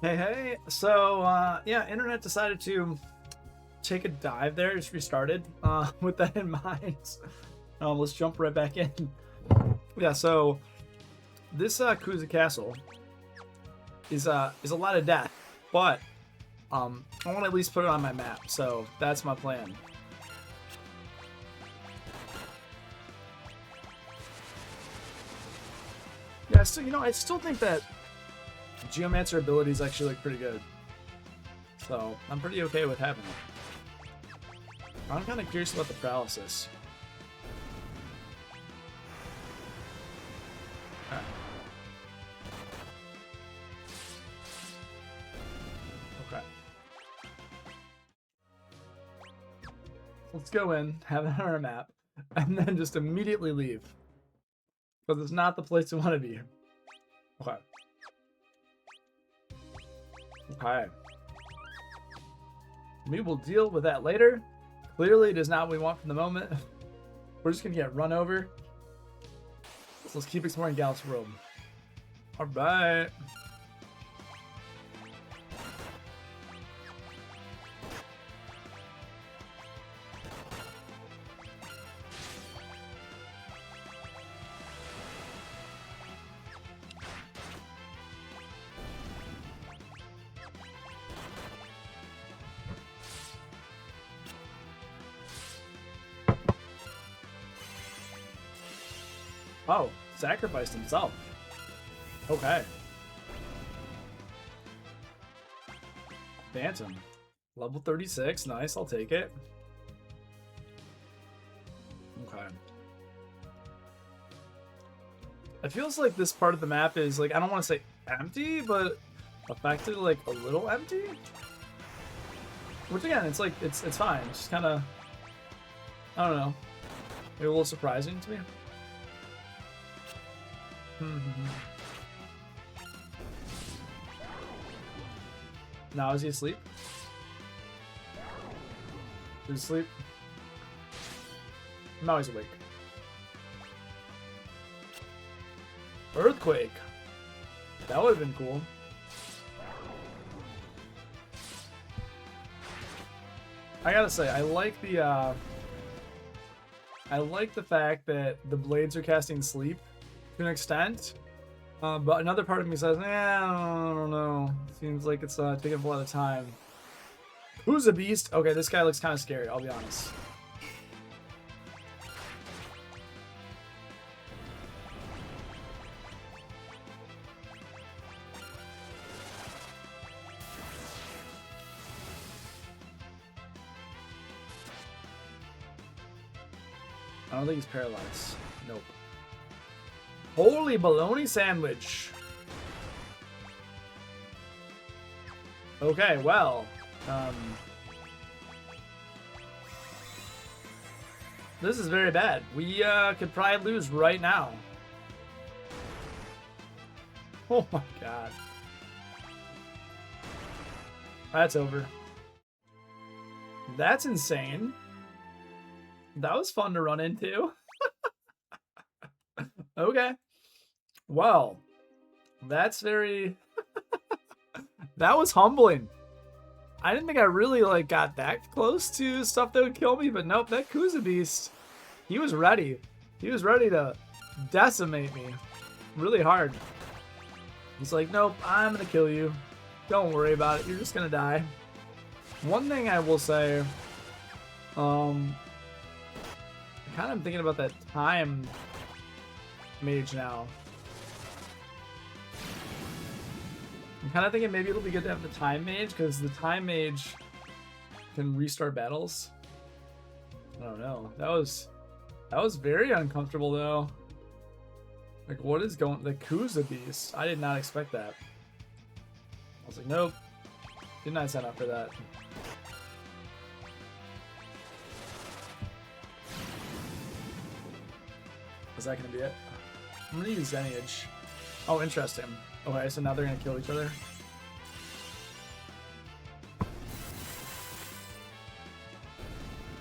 Hey, hey. Yeah, internet decided to take a dive there. Just restarted. With that in mind, let's jump right back in. Yeah. So this Kuza Castle is a lot of death, but I want to at least put it on my map. So that's my plan. Yeah. So I still think that Geomancer abilities actually look pretty good. So I'm pretty okay with having it. I'm kind of curious about the paralysis. Okay. Okay. Let's go in, have it on our map, and then just immediately leave. Because it's not the place we want to be. Okay. Okay. We will deal with that later. Clearly, it is not what we want from the moment. We're just going to get run over. So let's keep exploring Galaxy World. Alright. Oh, sacrificed himself. Okay. Phantom. Level 36. Nice, I'll take it. Okay. It feels like this part of the map is, like, I don't want to say empty, but effectively, like, a little empty? Which, again, it's, like, it's fine. It's just kind of, I don't know, maybe a little surprising to me. Now, is he asleep? Is he asleep? Now he's awake. Earthquake. That would have been cool. I gotta say, I like the fact that the blades are casting sleep to an extent. But another part of me says, I don't know. Seems like it's taking up a lot of time. Who's a beast? Okay, this guy looks kind of scary, I'll be honest. I don't think he's paralyzed. Nope. Holy bologna sandwich. Okay, well. This is very bad. We could probably lose right now. Oh my god. That's over. That's insane. That was fun to run into. Okay. Well, that's very... That was humbling. I didn't think I really like got that close to stuff that would kill me, but nope, that Kuza Beast, he was ready. He was ready to decimate me really hard. He's like, nope, I'm gonna kill you. Don't worry about it. You're just gonna die. One thing I will say, I'm kind of thinking about that time mage now. I'm kind of thinking maybe it'll be good to have the time mage, because the time mage can restart battles. I don't know. That was very uncomfortable though. Like, what is going? The Kuza Beast. I did not expect that. I was like, nope. Did not sign up for that. Is that gonna be it? I'm gonna use Zenage. Oh, interesting. Okay, so now they're gonna kill each other.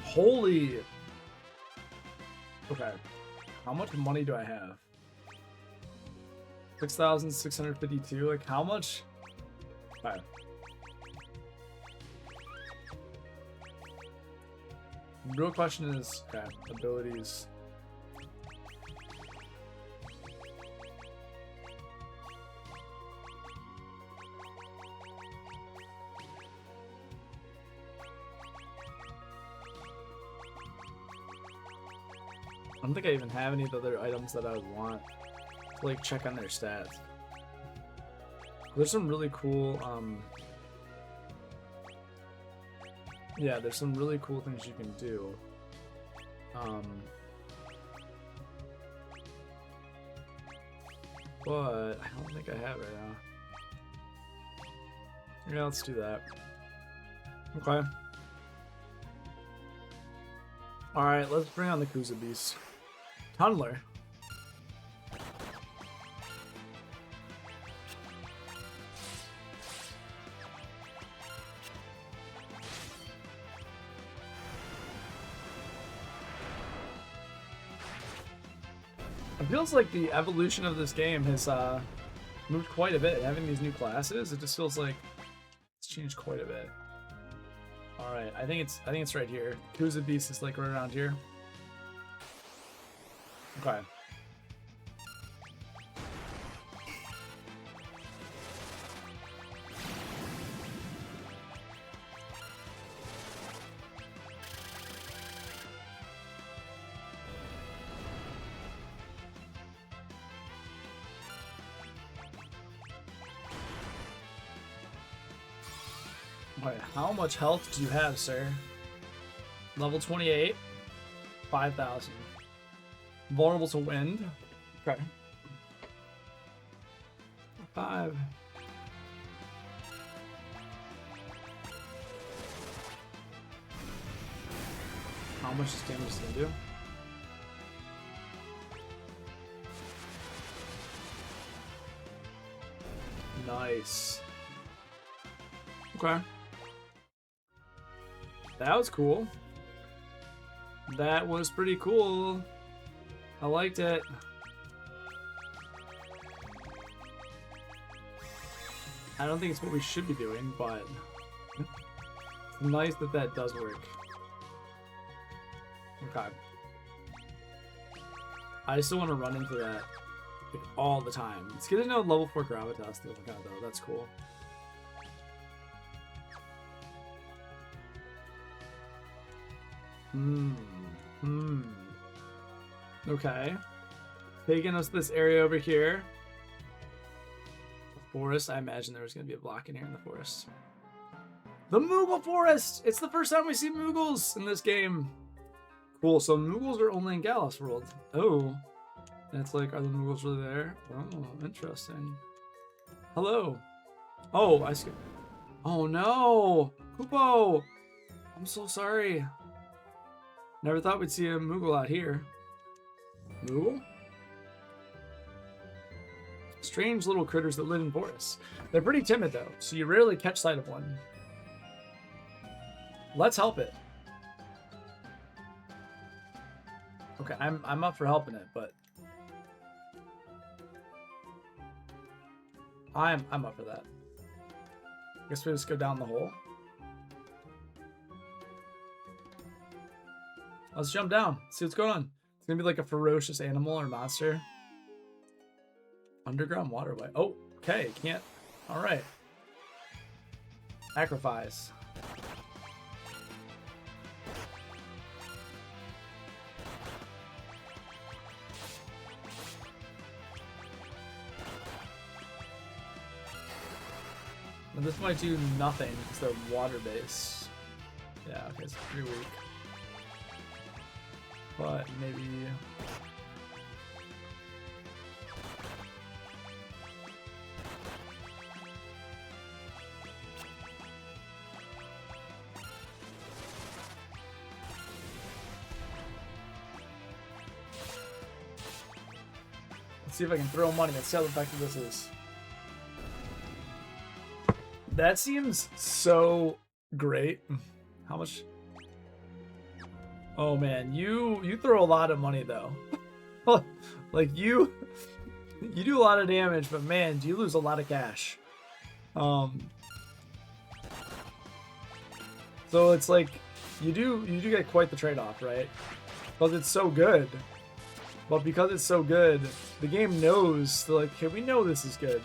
Holy. Okay. How much money do I have? 6,652. Like, how much Alright. The real question is, okay, abilities. I don't think I even have any of the other items that I would want to like check on their stats. There's some really cool yeah, there's some really cool things you can do. But I don't think I have right now. Yeah, let's do that. Okay. Alright, let's bring on the Kuza Beast. Tunneler. It feels like the evolution of this game has moved quite a bit. Having these new classes, it just feels like it's changed quite a bit. All right, I think it's right here. Kuza Beast is like right around here. Okay. Alright, how much health do you have, sir? Level 28. 5,000. Vulnerable to wind. Okay. 5. How much is damage gonna do? Nice. Okay. That was cool. That was pretty cool. I liked it. I don't think it's what we should be doing, but it's nice that that does work. Okay. I still want to run into that like, all the time. It's good to know level 4 Gravitas still though. That's cool. Okay. Taking us this area over here. The forest. I imagine there was going to be a block in here in the forest. The Moogle Forest! It's the first time we see Moogles in this game. Cool, so Moogles are only in Galos World. Oh. And it's like, are the Moogles really there? Oh, interesting. Hello. Oh, I see. Oh no! Kupo! I'm so sorry. Never thought we'd see a Moogle out here. Moogle? Strange little critters that live in forests. They're pretty timid though, so you rarely catch sight of one. Let's help it. Okay, I'm up for helping it, but I'm up for that. Guess we just go down the hole. Let's jump down, see what's going on. It's gonna be like a ferocious animal or monster. Underground waterway. Oh, okay, can't. All right. Sacrifice. And this might do nothing because they're water-based. Yeah, okay, it's pretty weak. But maybe... Let's see if I can throw money. Let's see how effective this is. That seems so great. How much? Oh man, you throw a lot of money though. Like you do a lot of damage, but man, do you lose a lot of cash. So it's like you do get quite the trade-off, right? Because it's so good. But because it's so good, the game knows, they're like, okay, we know this is good.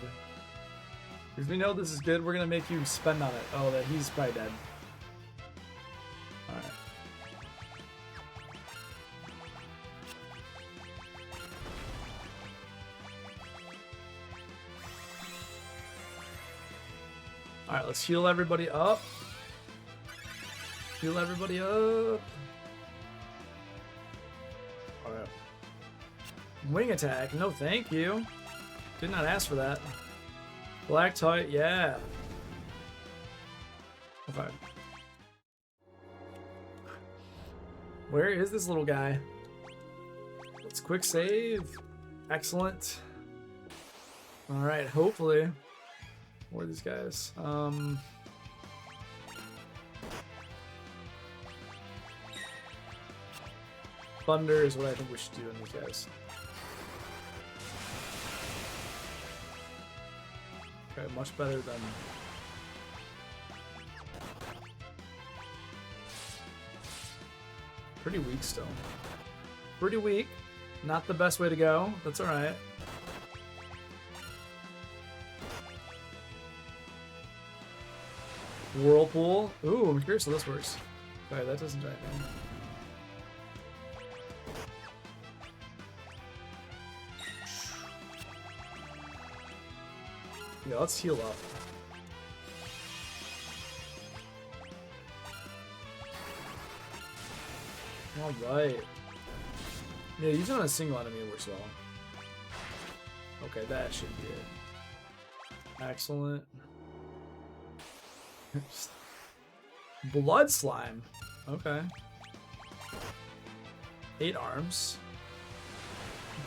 Because we know this is good, we're gonna make you spend on it. Oh, that he's probably dead. Alright. Alright, let's heal everybody up. Heal everybody up. Alright. Wing attack. No, thank you. Did not ask for that. Blacktoid, yeah. Okay. Where is this little guy? Let's quick save. Excellent. Alright, hopefully. Where are these guys? Thunder is what I think we should do in these guys. Okay, much better than... Pretty weak still. Pretty weak. Not the best way to go. That's alright. Whirlpool. Ooh, I'm curious how this works. Okay, that doesn't do anything. Yeah, let's heal up. Alright. Yeah, using on a single enemy works well. Okay, that should be it. Excellent. Blood slime. Okay. 8 arms.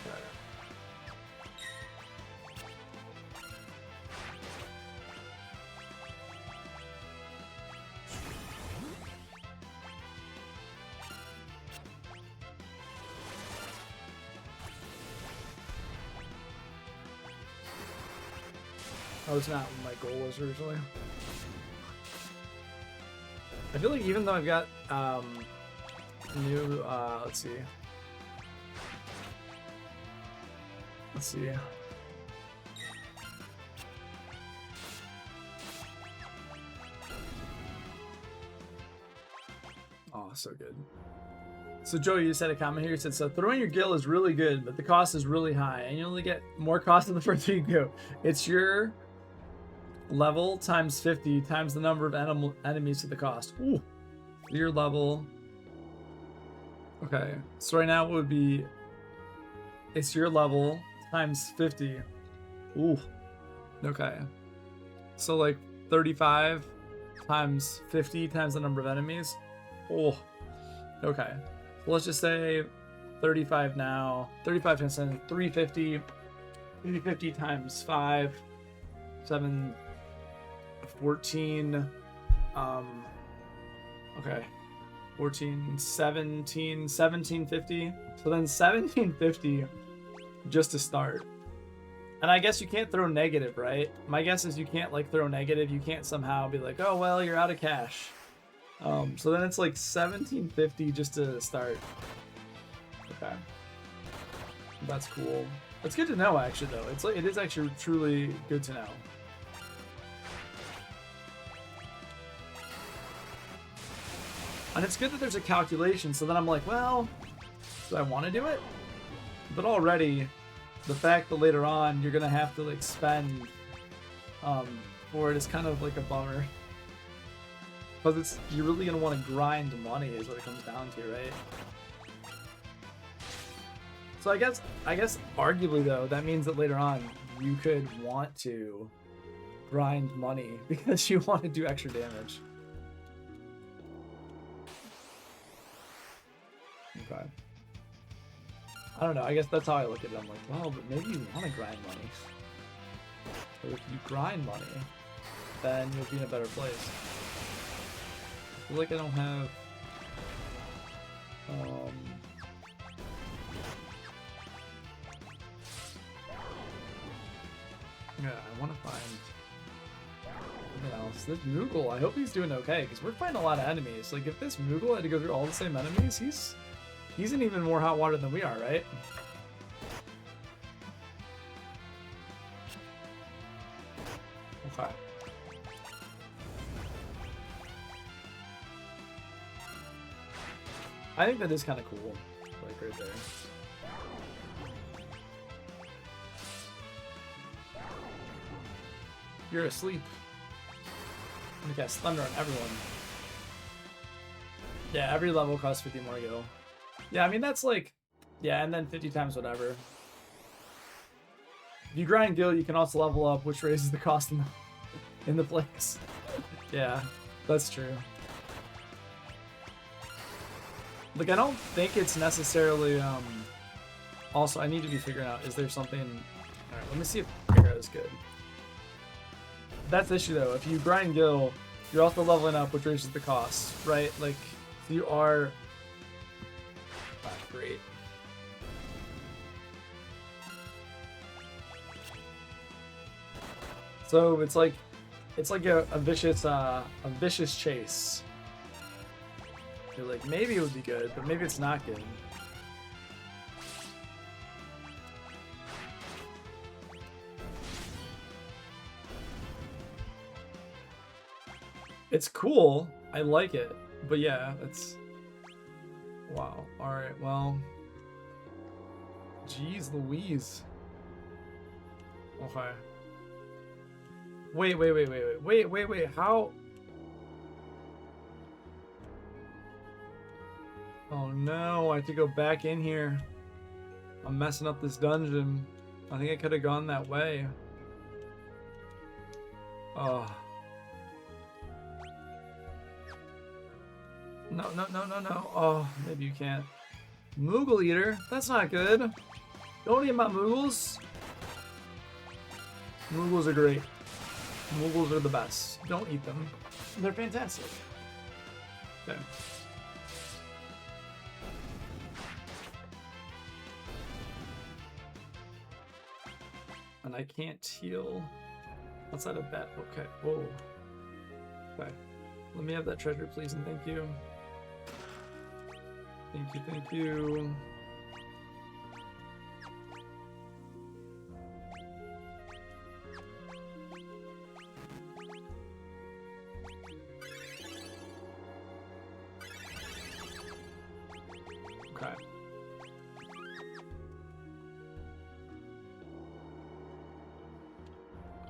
Okay. That was not what my goal was originally. I feel like even though I've got new let's see. Let's see. Oh, so good. So Joey, you said a comment here. You said, so throwing your gill is really good, but the cost is really high, and you only get more cost the further you go. It's your level times 50 times the number of enemies to the cost. Ooh. Your level. Okay. So right now it would be, it's your level times 50. Ooh. Okay. So like 35 times 50 times the number of enemies. Oh. Okay. So let's just say 35 now. 35 times 10, 350. 350 times 5. 7. 14. Okay. 14, 17, 1750. So then 1750 just to start. And I guess you can't throw negative, right? My guess is you can't like throw negative. You can't somehow be like, oh, well, you're out of cash. So then it's like 1750 just to start. Okay. That's cool. It's good to know, actually, though. It's like, it is actually truly good to know. And it's good that there's a calculation, so then I'm like, well, do I want to do it? But already, the fact that later on you're gonna have to like spend for it is kind of like a bummer. Because it's, you're really gonna want to grind money is what it comes down to, right? So I guess arguably though, that means that later on you could want to grind money because you want to do extra damage. Okay. I don't know, I guess that's how I look at it. I'm like, well, but maybe you want to grind money. So if you grind money, then you'll be in a better place. I feel like I don't have... Yeah, I want to find Something else. This Moogle, I hope he's doing okay, because we're fighting a lot of enemies. Like, if this Moogle had to go through all the same enemies, he's in even more hot water than we are, right? Okay. I think that is kind of cool. Like, right there. You're asleep. I'm gonna cast Thunder on everyone. Yeah, every level costs 50 more gil. Yeah, I mean, that's like... Yeah, and then 50 times whatever. If you grind gil, you can also level up, which raises the cost in the place. Yeah, that's true. Like, I don't think it's necessarily... Also, I need to be figuring out, is there something... Alright, let me see if Arrow is good. That's the issue, though. If you grind gil, you're also leveling up, which raises the cost, right? Like, you are... great. So it's like a vicious chase. You're like, maybe it would be good, but maybe it's not good. It's cool. I like it. But yeah, it's... Wow. Alright, well... Jeez Louise. Okay. Wait, how... Oh no, I have to go back in here. I'm messing up this dungeon. I think I could have gone that way. Oh. No. Oh, maybe you can't. Moogle Eater? That's not good. Don't eat my Moogles. Moogles are great. Moogles are the best. Don't eat them. They're fantastic. Okay. And I can't heal outside of that. Okay. Whoa. Okay. Let me have that treasure, please, and thank you. Thank you. Okay.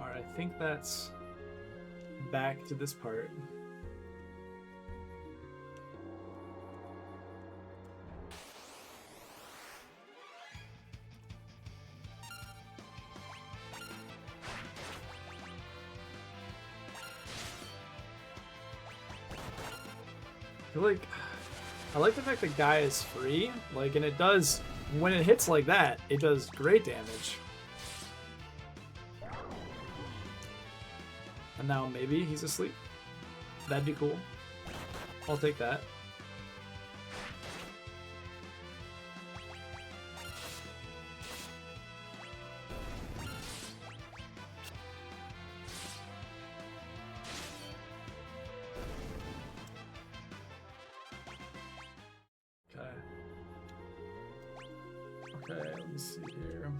Alright, I think that's back to this part. I like the fact that Guy is free, like, and it does, when it hits like that, it does great damage. And now maybe he's asleep. That'd be cool. I'll take that. Okay, let me see here.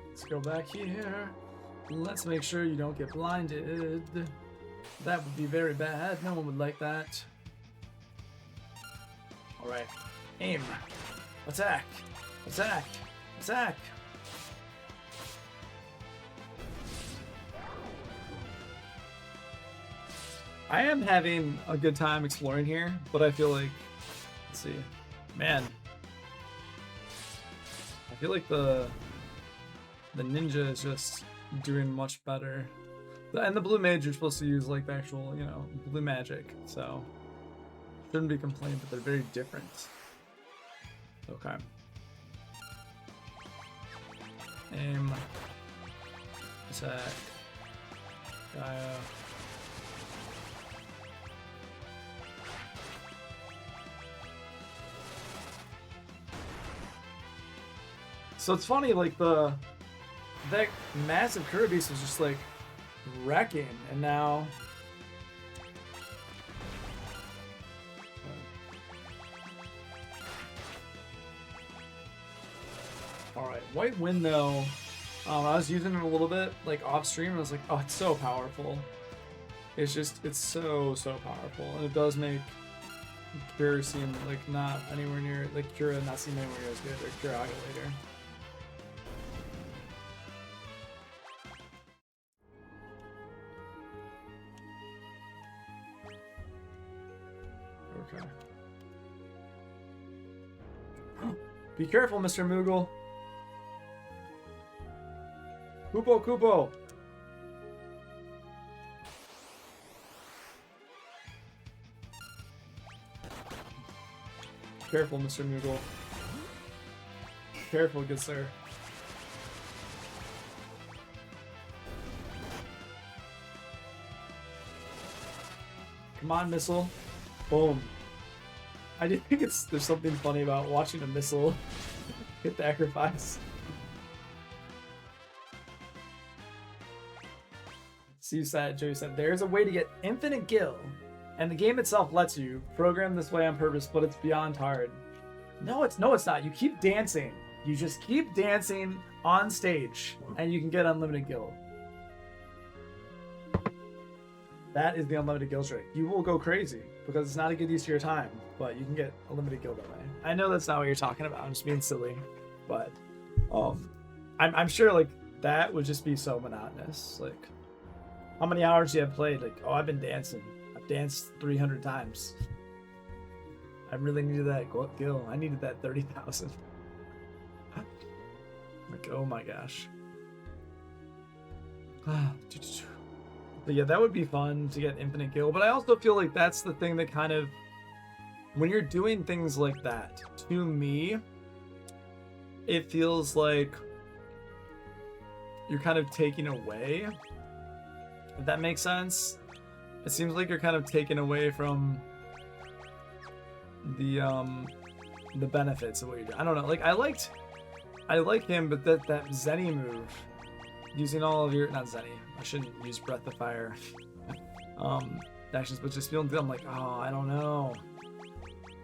Let's go back here. Let's make sure you don't get blinded. That would be very bad. No one would like that. Alright. Aim. Attack. Attack. Attack. I am having a good time exploring here, but I feel like, let's see, man, I feel like the ninja is just doing much better. And the blue mage, you're supposed to use like the actual, you know, blue magic, so shouldn't be complaining, but they're very different. Okay. Aim. Attack. Gaia. So it's funny, like that massive Kirby's was just like wrecking, and now all right, White Wind though. I was using it a little bit like off stream, and I was like, oh, it's so powerful. It's so powerful, and it does make Cure seem like not anywhere near, like Cura not seem anywhere near as good, or Cure Ogulator. Okay. Be careful, Mr. Moogle. Kupo, Kupo. Careful, Mr. Moogle. Careful, good sir. Come on, missile. Boom. I do think there's something funny about watching a missile get sacrificed. So Joey said, there's a way to get infinite gil, and the game itself lets you program this way on purpose, but it's beyond hard. No, it's not. You keep dancing. You just keep dancing on stage, and you can get unlimited gil. That is the unlimited gil trick. You will go crazy because it's not a good use of your time, but you can get unlimited gil that way. I know that's not what you're talking about. I'm just being silly, but I'm sure like that would just be so monotonous. Like, how many hours do you have played? Like, oh, I've been dancing. I've danced 300 times. I really needed that gil. I needed that 30,000. Like, oh my gosh. But yeah, that would be fun to get infinite gil. But I also feel like that's the thing that kind of, when you're doing things like that, to me, it feels like you're kind of taking away. If that makes sense. It seems like you're kind of taking away from the benefits of what you're doing. I don't know. Like I like him, but that Zenny move, using all of your, not Zenny, I shouldn't use Breath of Fire actions, but just feeling I'm like, oh, I don't know.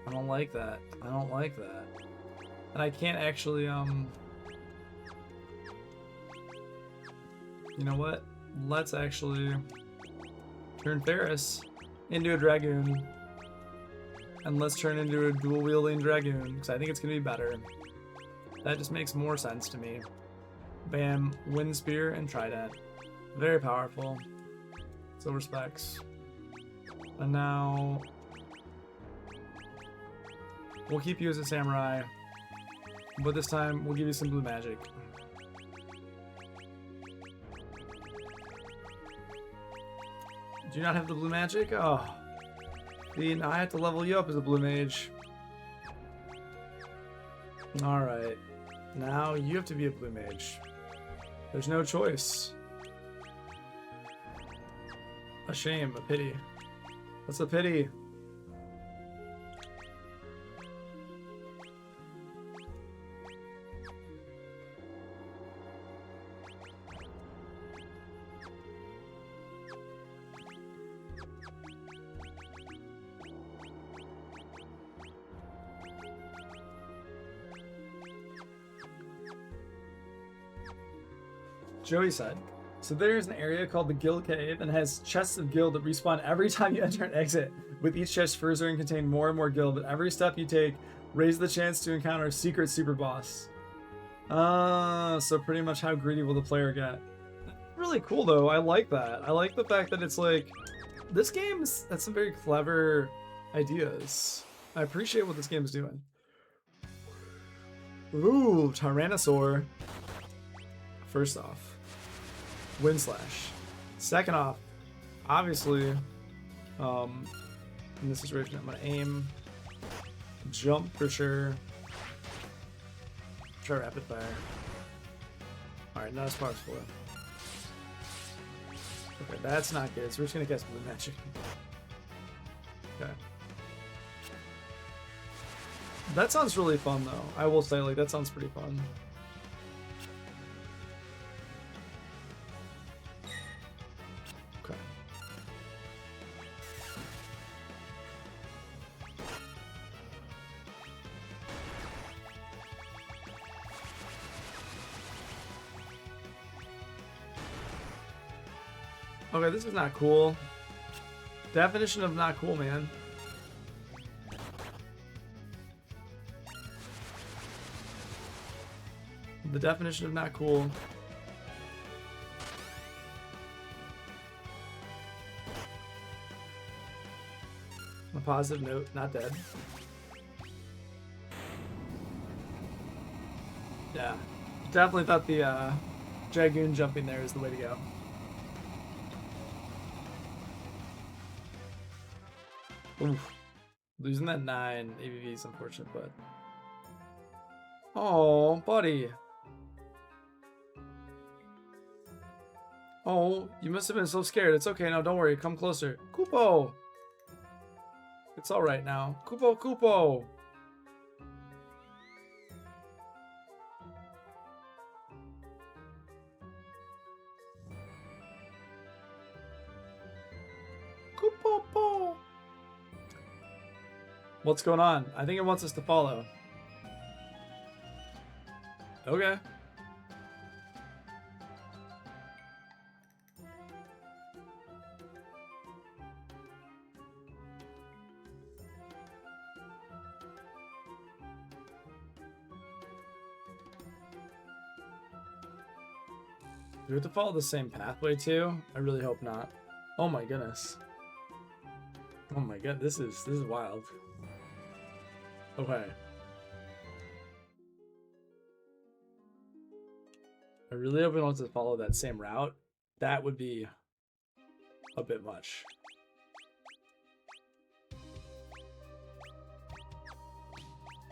I don't like that. I don't like that. And I can't actually you know what? Let's actually turn Ferris into a Dragoon. And let's turn into a dual-wielding Dragoon, because I think it's going to be better. That just makes more sense to me. Bam, Wind Spear and Trident. Very powerful. Silver Specs. And now we'll keep you as a samurai, but this time we'll give you some blue magic. Do you not have the blue magic? Oh. See, now I have to level you up as a blue mage. Alright. Now you have to be a blue mage. There's no choice. A shame, a pity. What's a pity? Joey said So there's an area called the Guild Cave and has chests of guild that respawn every time you enter and exit. With each chest further contain more and more guild, but every step you take raises the chance to encounter a secret super boss. So pretty much how greedy will the player get? Really cool though. I like that. I like the fact that it's like this game's has some very clever ideas. I appreciate what this game is doing. Ooh, Tyrannosaur. First off, Wind Slash. Second off, obviously, in this situation, I'm gonna aim, jump for sure. Try rapid fire. All right, not as far as 4. Okay, that's not good. So we're just gonna cast Blue Magic. Okay. That sounds really fun, though. I will say, like, that sounds pretty fun. Okay. Okay, this is not cool. Definition of not cool, man. The definition of not cool. On a positive note, not dead. Yeah, definitely thought the Dragoon jumping there is the way to go. Oof. Losing that 9 ABV is unfortunate, but... Oh, buddy. Oh, you must have been so scared. It's okay now, don't worry. Come closer. Kupo! It's alright now. Kupo, Kupo! Kupo-po! What's going on? I think it wants us to follow. Okay. Do we have to follow the same pathway too? I really hope not. Oh my goodness. Oh my god, this is wild. Okay. I really hope we don't have to follow that same route. That would be a bit much.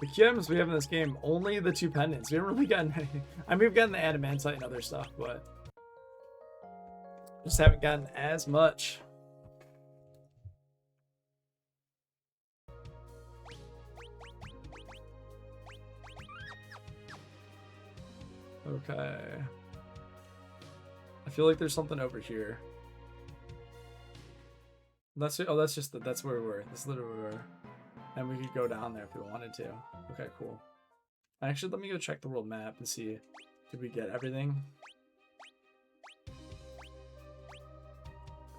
The Kims we have in this game, only the 2 pendants. We haven't really gotten any. I mean, we've gotten the adamantite and other stuff, but just haven't gotten as much. Okay. I feel like there's something over here. That's that's where we were. That's literally where we were. And we could go down there if we wanted to. Okay, cool. Actually, let me go check the world map and see. Did we get everything?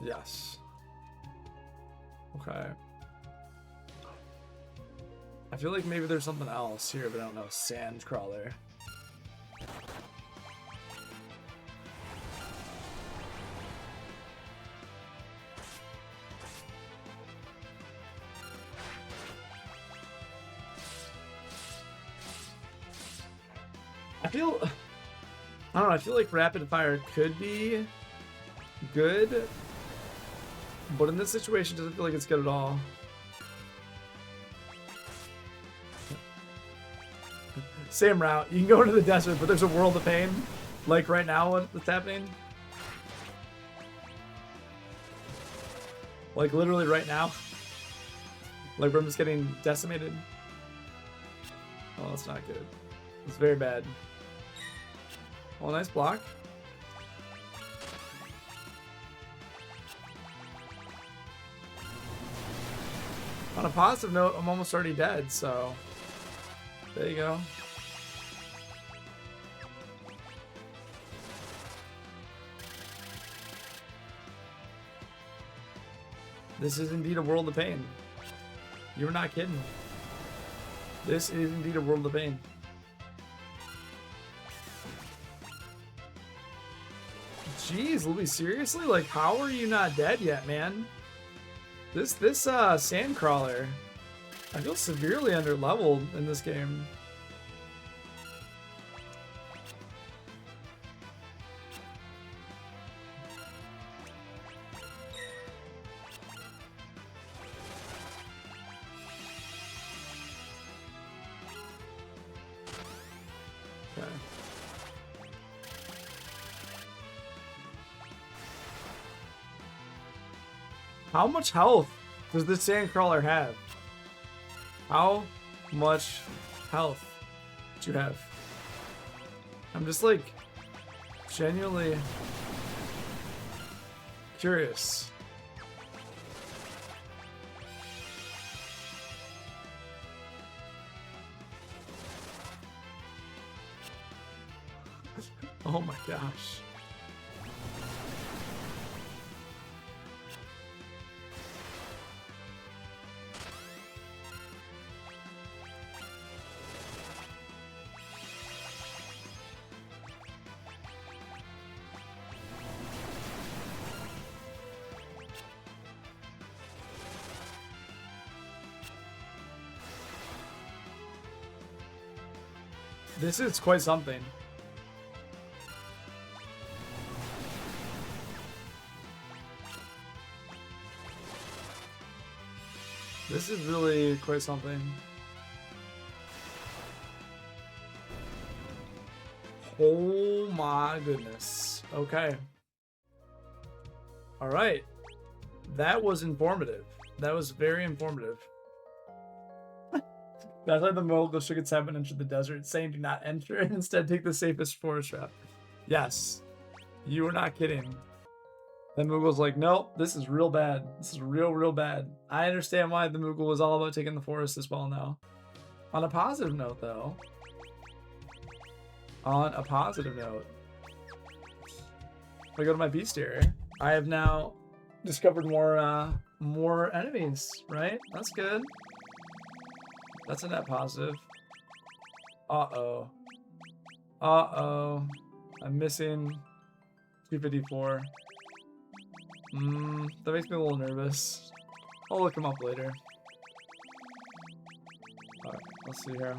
Yes. Okay. I feel like maybe there's something else here, but I don't know. Sand crawler. I don't know, I feel like rapid fire could be good, but in this situation, it doesn't feel like it's good at all. Same route. You can go into the desert, but there's a world of pain. Like right now, what's happening? Like literally right now. Like I'm just getting decimated. Oh, that's not good. It's very bad. Oh, nice block. On a positive note, I'm almost already dead, so there you go. This is indeed a world of pain. You're not kidding. This is indeed a world of pain. Jeez, Louis, seriously? Like, how are you not dead yet, man? This Sandcrawler, I feel severely underleveled in this game. Okay. How much health does this Sandcrawler have? How much health do you have? I'm just like genuinely curious. Oh my gosh. This is quite something. This is really quite something. Oh my goodness. Okay. All right. That was informative. That was very informative. That's why the Mogul shook its head and entered the desert, saying do not enter and instead take the safest forest route. Yes. You were not kidding. The Moogle's like, nope, this is real bad. This is real bad. I understand why the Moogle was all about taking the forest as well now. On a positive note, though. On a positive note. If I go to my beast area, I have now discovered more enemies, right? That's good. That's a net positive. Uh-oh. Uh-oh. I'm missing 254. That makes me a little nervous. I'll look him up later. Alright, let's see here.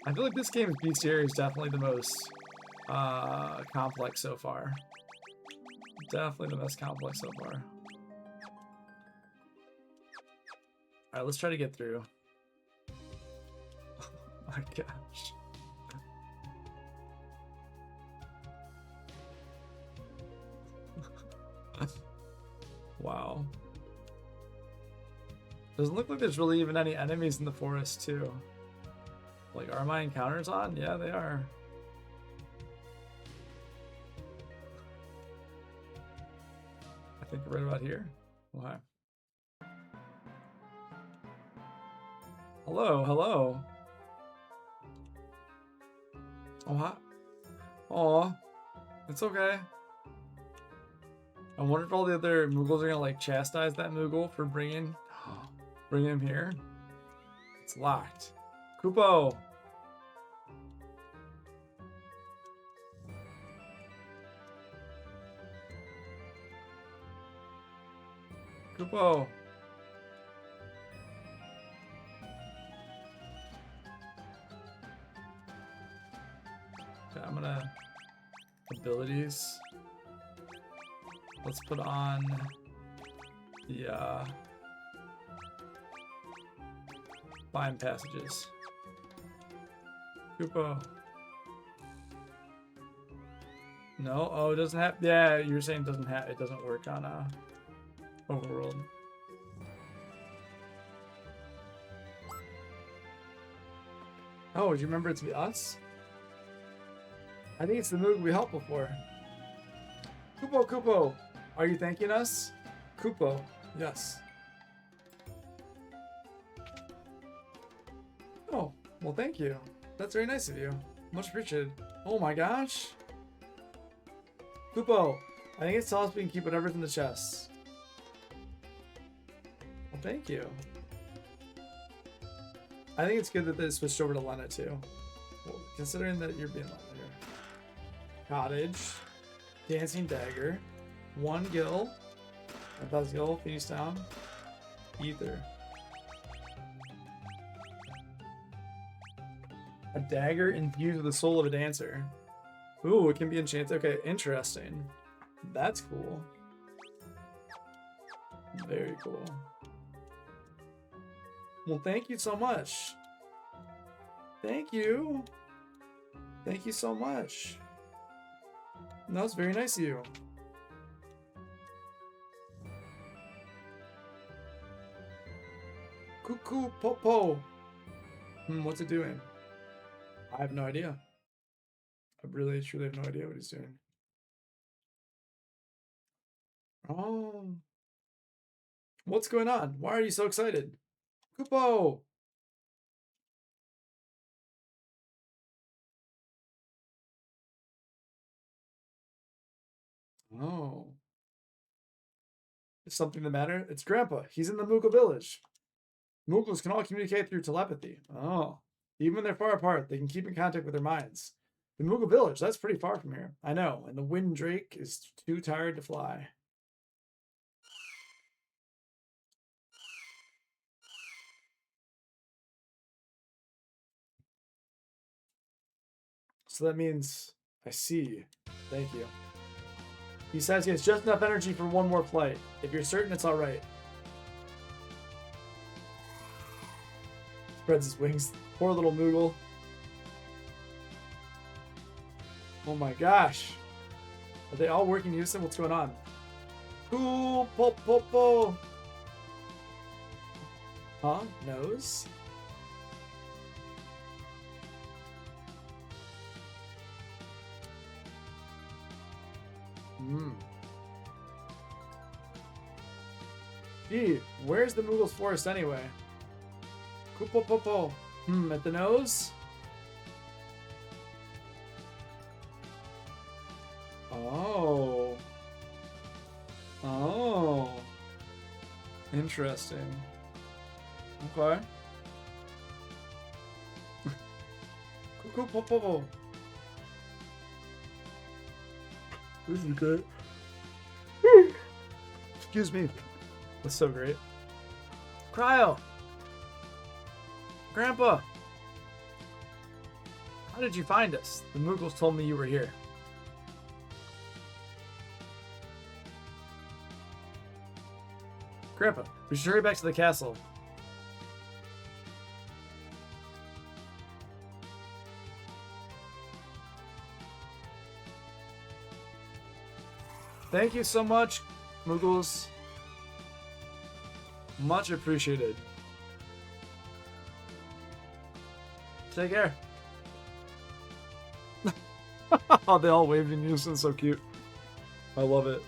I feel like this game's bestiary is definitely the most complex so far. Definitely the most complex so far. Alright, let's try to get through. Oh my gosh. Wow. Doesn't look like there's really even any enemies in the forest, too. Like, are my encounters on? Yeah, they are. I think right about here. Okay. Hello, hello. Oh, hi. Aw. It's okay. I wonder if all the other Moogles are gonna like chastise that Moogle for bringing him here. It's locked. Kupo. Kupo. Okay, I'm gonna abilities. Let's put on the bind passages. Kupo. No, oh, it doesn't have. Yeah, you're saying it doesn't have. It doesn't work on Overworld. Oh, do you remember it's us? I think it's the Moog we helped before. Kupo, Kupo, are you thanking us? Kupo, yes. Oh, well, thank you. That's very nice of you. Much appreciated. Oh my gosh. Kupo, I think it's tell us we can keep whatever's in the chest. Well, thank you. I think it's good that they switched over to Lena too. Well, considering that you're being Lena here. Cottage. Dancing Dagger. One Gill. A Buzzgill. Phoenix Down. Ether. A dagger infused with the soul of a dancer. Ooh, it can be enchanted. Okay, interesting. That's cool. Very cool. Well, thank you so much. Thank you. Thank you so much. That was very nice of you. Cuckoo Popo. What's it doing? I have no idea. I really, truly have no idea what he's doing. Oh. What's going on? Why are you so excited? Kupo! Oh. Is something the matter? It's Grandpa. He's in the Moogle village. Moogles can all communicate through telepathy. Oh. Even when they're far apart, they can keep in contact with their minds. The Moogle village, that's pretty far from here. I know, and the Wind Drake is too tired to fly. So that means I see. Thank you. He says he has just enough energy for one more flight. If you're certain, it's all right. Spreads his wings. Poor little Moogle. Oh my gosh. Are they all working in unison? What's going on? Cool, po. Huh? Nose? Gee, where's the Moogle's forest anyway? Kupo. At the nose? Oh. Oh. Interesting. Okay. Kupo. This is good. Excuse me. That's so great. Cryo! Grandpa! How did you find us? The Moogles told me you were here. Grandpa, we should hurry back to the castle. Thank you so much, Moogles. Much appreciated. Take care. Oh, they all waved in unison. So cute. I love it.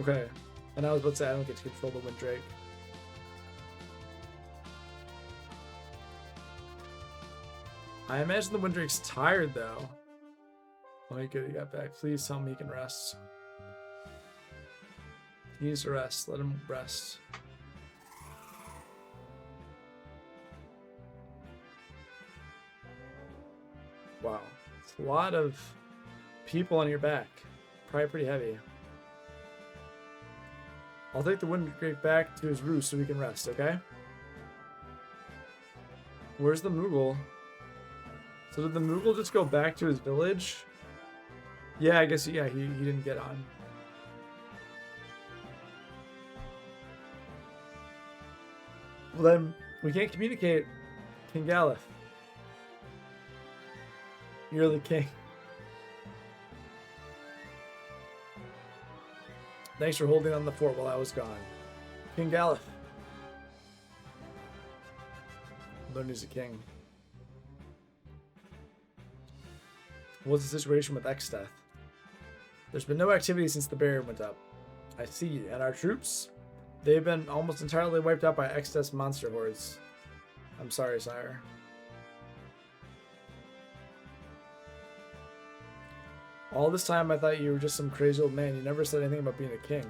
Okay. And I was about to say, I don't get to control the Wind Drake. I imagine the Wind Drake's tired, though. Oh, good, he got back. Please tell me he can rest. He needs to rest. Let him rest. Wow. It's a lot of people on your back. Probably pretty heavy. I'll take the Wind Drake back to his roost so we can rest, okay? Where's the Moogle? So did the Moogle just go back to his village? Yeah, I guess, yeah, he didn't get on. Well then, we can't communicate. King Galuf. You're the king. Thanks for holding on the fort while I was gone. King Galuf. Learned he's a king. What's the situation with Exdeath? There's been no activity since the barrier went up. I see. And our troops? They've been almost entirely wiped out by Exdeath's monster hordes. I'm sorry, sire. All this time I thought you were just some crazy old man. You never said anything about being a king.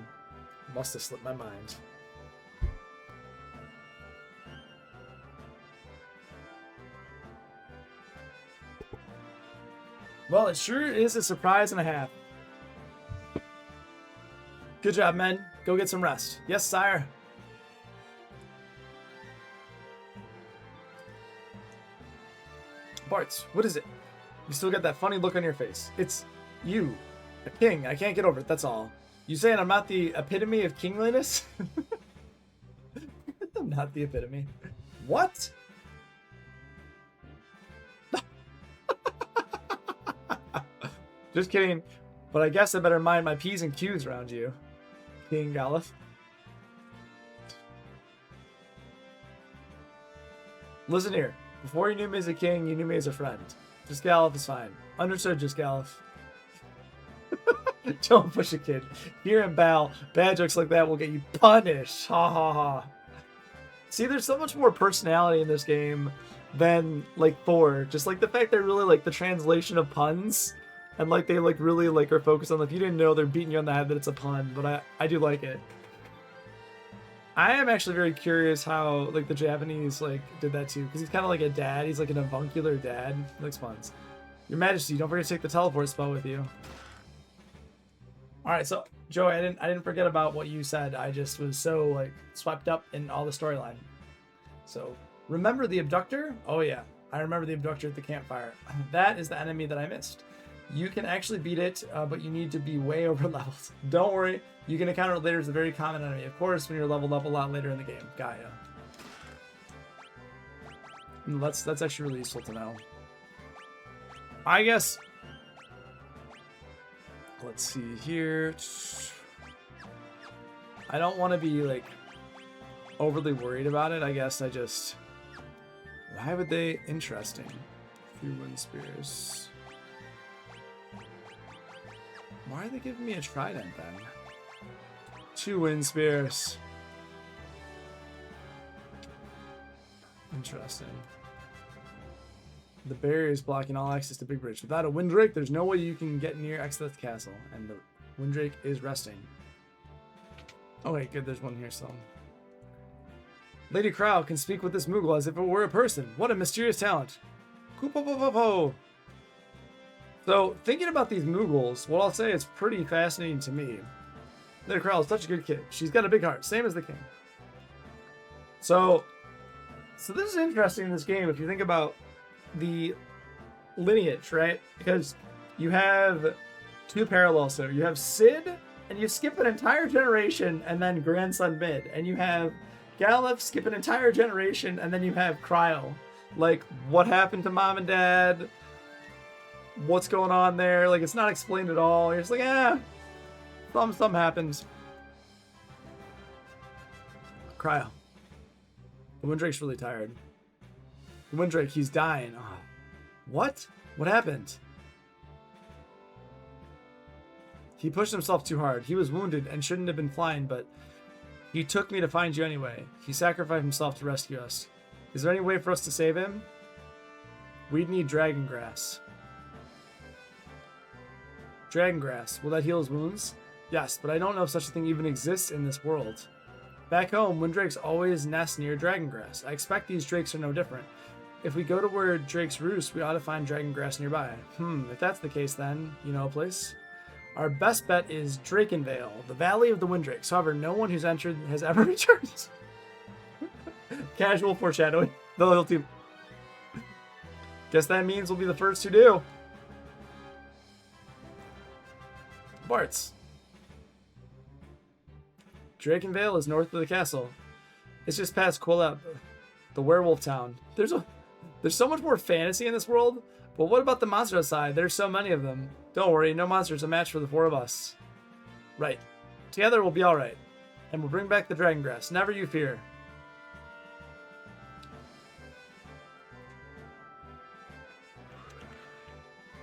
Must have slipped my mind. Well, it sure is a surprise and a half. Good job, men. Go get some rest. Yes, sire. Bartz, what is it? You still got that funny look on your face. It's you, a king. I can't get over it, that's all. You saying I'm not the epitome of kingliness? I'm not the epitome. What? Just kidding. But I guess I better mind my P's and Q's around you, King Galuf. Listen here. Before you knew me as a king, you knew me as a friend. Just Galuf is fine. Understood, Just Galuf. Don't push a kid. Hear him bow. Bad jokes like that will get you punished. Ha ha ha. See, there's so much more personality in this game than like 4. Just like the fact they're really like the translation of puns. And like they like really like are focused on, if you didn't know, they're beating you on the head that it's a pun, but I do like it. I am actually very curious how like the Japanese like did that too, because he's kind of like a dad. He's like an avuncular dad. He likes puns. Your Majesty, don't forget to take the teleport spell with you. All right, so Joey, I didn't forget about what you said. I just was so like swept up in all the storyline. So remember the abductor? Oh yeah, I remember the abductor at the campfire. That is the enemy that I missed. You can actually beat it, but you need to be way over leveled. Don't worry, you can encounter it later as a very common enemy. Of course, when you're leveled up a lot later in the game. Gaia. That's actually really useful to know. I guess. Let's see here. I don't want to be like overly worried about it. I guess I just. Why would they? Interesting. 3 wind spears. Why are they giving me a trident then? 2 wind spears. Interesting. The barrier is blocking all access to Big Bridge. Without a Windrake, there's no way you can get near Extheth Castle, and the Windrake is resting. Oh wait, good, there's one here still. Lady Crow can speak with this Moogle as if it were a person. What a mysterious talent. Koopa-po-po-po. So, thinking about these Moogles, what I'll say is pretty fascinating to me. Lady Crow is such a good kid. She's got a big heart, same as the king. So this is interesting in this game if you think about the lineage, right? Because you have 2 parallels here. You have Sid, and you skip an entire generation, and then Grandson Mid. And you have Galuf, skip an entire generation, and then you have Cryo. Like, what happened to Mom and Dad? What's going on there? Like, it's not explained at all. You're just like, something happens. Cryo. The Windrake's really tired. The Windrake, he's dying. Oh. What? What happened? He pushed himself too hard. He was wounded and shouldn't have been flying, but he took me to find you anyway. He sacrificed himself to rescue us. Is there any way for us to save him? We'd need dragon grass. Dragon grass. Will that heal his wounds? Yes, but I don't know if such a thing even exists in this world. Back home, Windrakes always nest near dragon grass. I expect these drakes are no different. If we go to where drakes roost, we ought to find dragon grass nearby. If that's the case then, you know a place? Our best bet is Drakenvale, the Valley of the Windrakes. However, no one who's entered has ever returned. Casual foreshadowing. The loyalty. Guess that means we'll be the first to do. Bartz. Drakenvale is north of the castle. It's just past Quilep, the werewolf town. There's so much more fantasy in this world, but what about the monster outside? There's so many of them. Don't worry, no monster's a match for the 4 of us. Right. Together we'll be alright. And we'll bring back the dragon grass. Never you fear.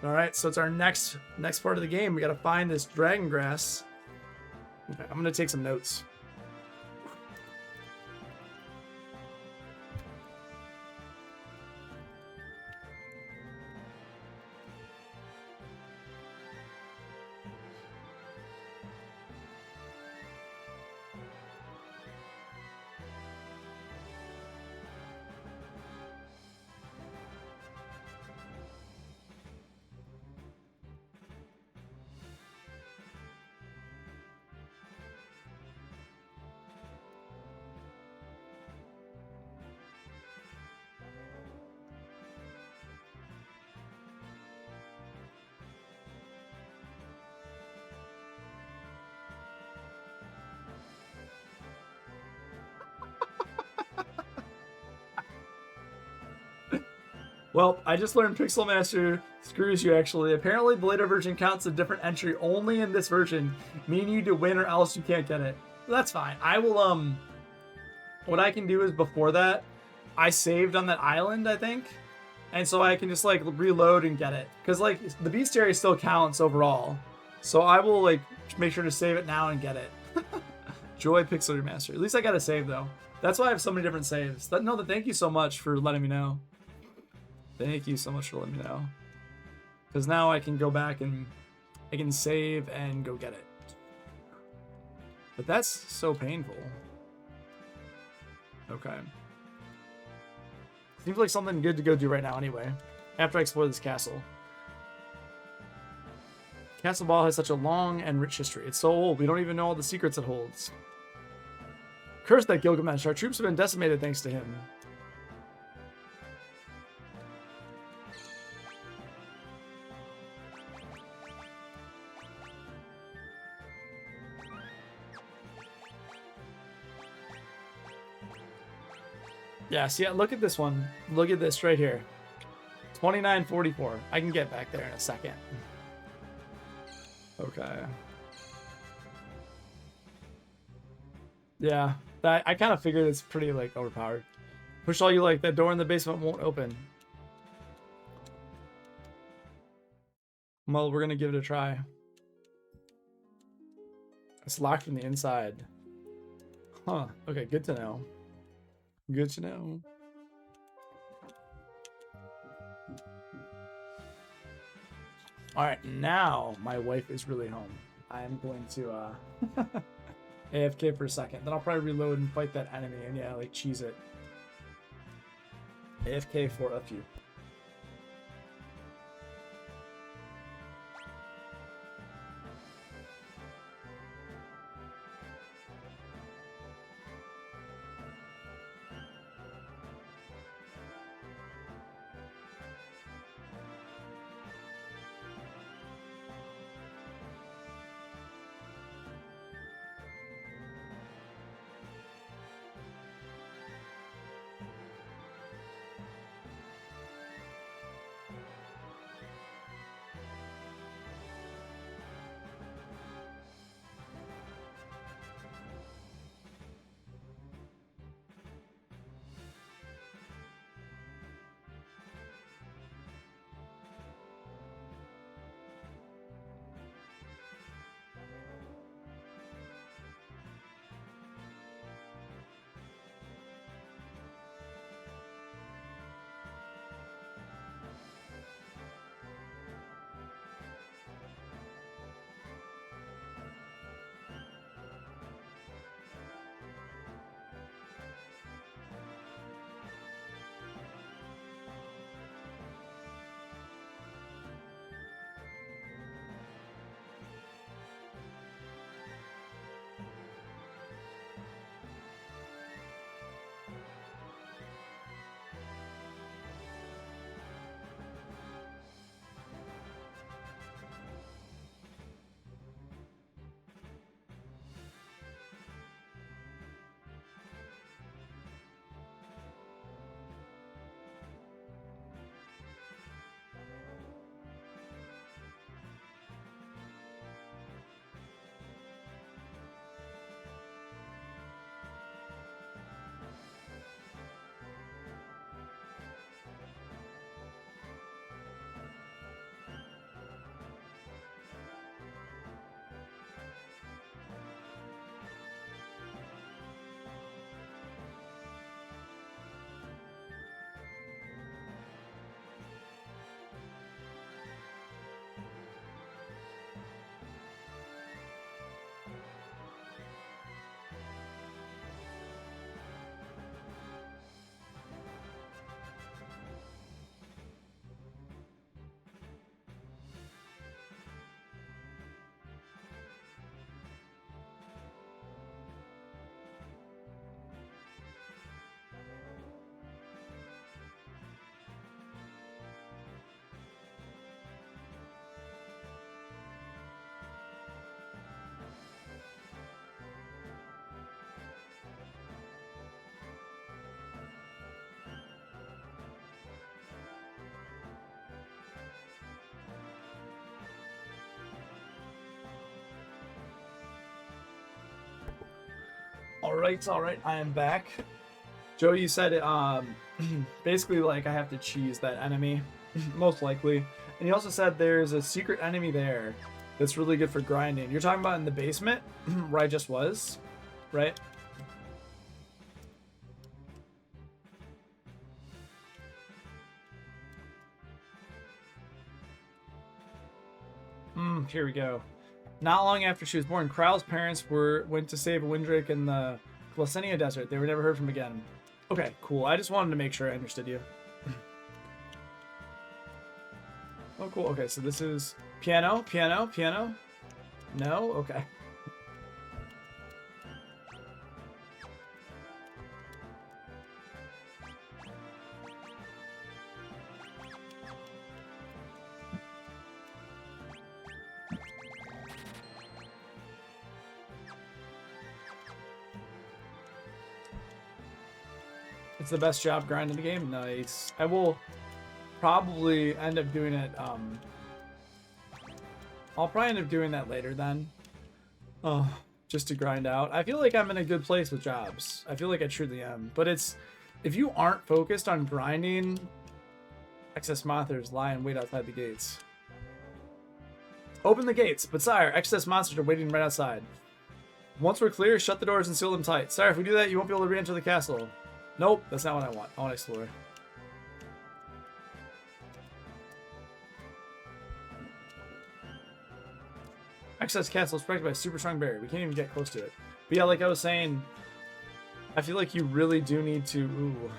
Alright, so it's our next part of the game. We gotta find this dragon grass. Okay, I'm gonna take some notes. Well, I just learned Pixel Master screws you, actually. Apparently, the later version counts a different entry only in this version, meaning you need to win or else you can't get it. That's fine. I will, what I can do is before that, I saved on that island, I think. And so I can just, like, reload and get it. Because, like, the bestiary still counts overall. So I will, like, make sure to save it now and get it. Joy Pixel Remaster. At least I got a save, though. That's why I have so many different saves. Thank you so much for letting me know. Thank you so much for letting me know. Because now I can go back and I can save and go get it. But that's so painful. Okay. Seems like something good to go do right now anyway. After I explore this castle. Castle Ball has such a long and rich history. It's so old, we don't even know all the secrets it holds. Curse that Gilgamesh. Our troops have been decimated thanks to him. Yeah, see, look at this one. Look at this right here. 2944. I can get back there in a second. Okay. Yeah, I kind of figured it's pretty, like, overpowered. Push all you like. That door in the basement won't open. Well, we're gonna give it a try. It's locked from the inside. Huh. Okay, good to know. Good to know. Alright, now my wife is really home. I'm going to AFK for a second. Then I'll probably reload and fight that enemy and yeah, like cheese it. AFK for a few. All right. I am back. Joe, you said basically like I have to cheese that enemy, most likely. And you also said there's a secret enemy there that's really good for grinding. You're talking about in the basement, where I just was, right? Here we go. Not long after she was born, Kral's parents went to save Windrick in the Glacenia Desert. They were never heard from again. Okay, cool. I just wanted to make sure I understood you. Oh, cool. Okay, so this is piano, piano, piano. No? Okay. It's the best job grind in the game. Nice. I will probably end up doing it. I'll probably end up doing that later then. Oh, just to grind out. I feel like I'm in a good place with jobs. I feel like I truly am. But it's if you aren't focused on grinding, excess monsters lie and wait outside the gates. Open the gates, but sire, excess monsters are waiting right outside. Once we're clear, shut the doors and seal them tight. Sire, if we do that, you won't be able to re-enter the castle. Nope, that's not what I want. I want to explore. Excess castle is protected by a super strong barrier. We can't even get close to it. But yeah, like I was saying, I feel like you really do need to... Ooh.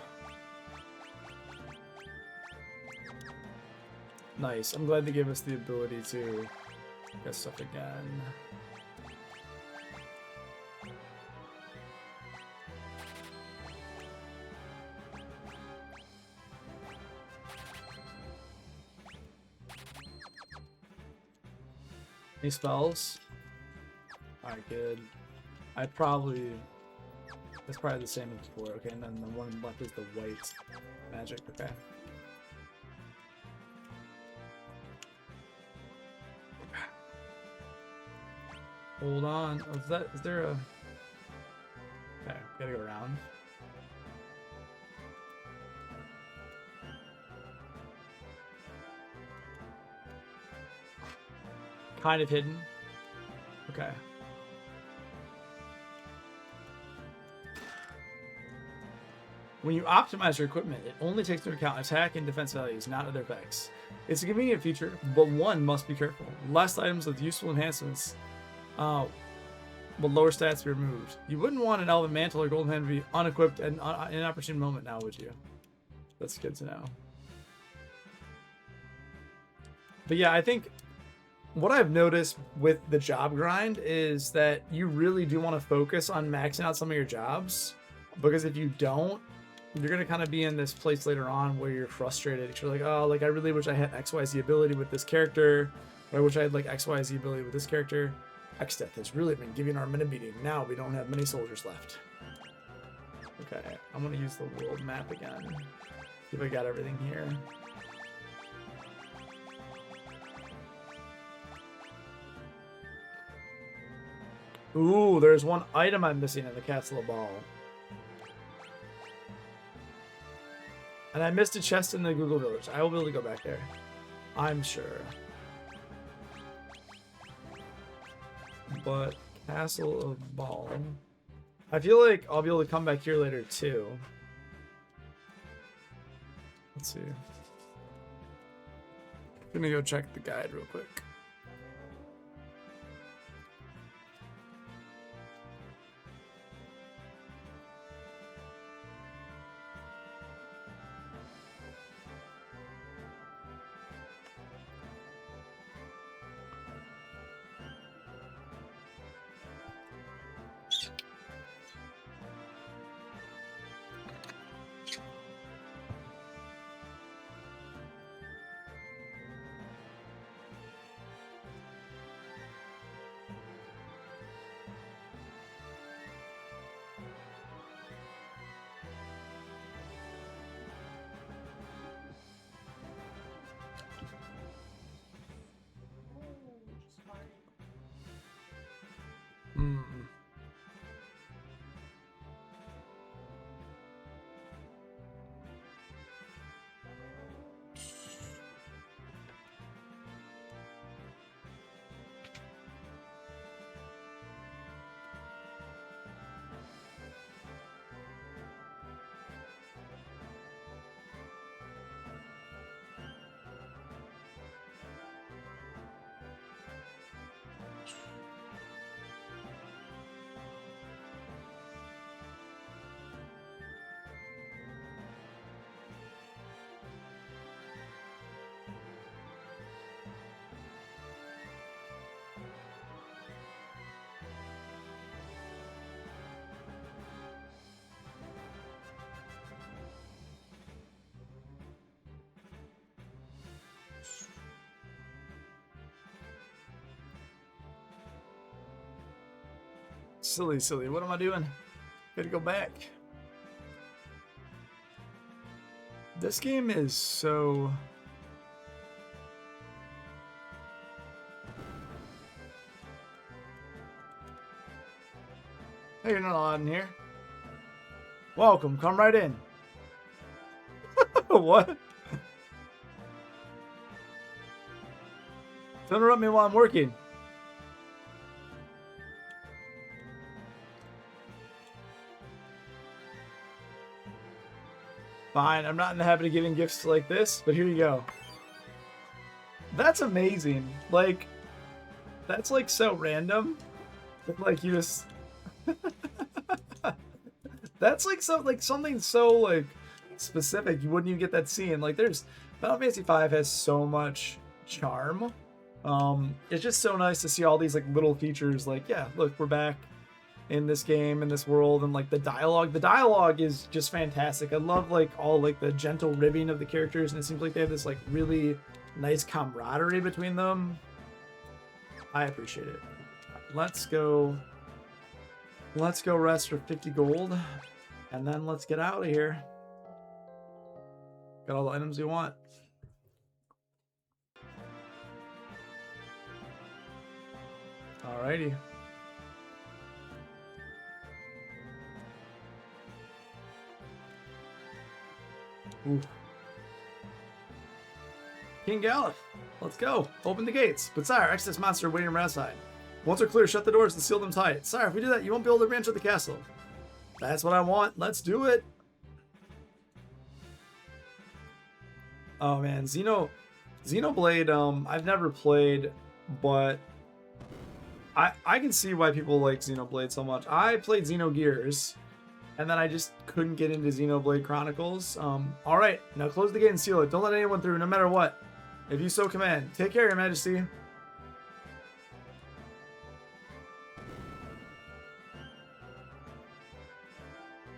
Nice. I'm glad they gave us the ability to get stuff again. Any spells? Alright, good. That's probably the same as before. Okay, and then the one left is the white magic. Okay. Hold on. Oh, is there a... Okay, gotta go around. Kind of hidden. Okay. When you optimize your equipment, it only takes into account attack and defense values, not other effects. It's a convenient feature, but one must be careful. Less items with useful enhancements will lower stats be removed. You wouldn't want an Elven Mantle or Golden Hand to be unequipped at an inopportune moment now, would you? That's good to know. But yeah, I think what I've noticed with the job grind is that you really do want to focus on maxing out some of your jobs, because if you don't, you're going to kind of be in this place later on where you're frustrated. You're like, oh, like I really wish I had XYZ ability with this character, or I wish I had like XYZ ability with this character. Exdeath has really been giving our minute beating. Now we don't have many soldiers left. Okay, I'm going to use the world map again. See if I got everything here. Ooh, there's one item I'm missing in the Castle of Ball. And I missed a chest in the Google Village. I will be able to go back there. I'm sure. But Castle of Ball. I feel like I'll be able to come back here later too. Let's see. I'm gonna go check the guide real quick. Silly, silly. What am I doing? Gotta go back. This game is so... Hey, you're not allowed in here. Welcome, come right in. What? Don't interrupt me while I'm working. Fine, I'm not in the habit of giving gifts like this, but here you go. That's amazing. Like, that's like so random. Like you just... That's like something so like specific. You wouldn't even get that scene. Like there's Final Fantasy V has so much charm. It's just so nice to see all these like little features. Like, yeah, look, we're back in this game, in this world, and like the dialogue. The dialogue is just fantastic. I love like all like the gentle ribbing of the characters, and it seems like they have this like really nice camaraderie between them. I appreciate it. Let's go rest for 50 gold, and then let's get out of here. Got all the items we want. Alrighty. Ooh. King Galuf, let's go. Open the gates. But sire, Exodus monster waiting around outside. Once they're clear, shut the doors and seal them tight. Sire, if we do that, you won't be able to re-enter the castle. That's what I want. Let's do it. Oh man, Xenoblade, I've never played, but I can see why people like Xenoblade so much. I played Xenogears, and then I just couldn't get into Xenoblade Chronicles. Alright, now close the gate and seal it. Don't let anyone through, no matter what. If you so command. Take care, Your Majesty.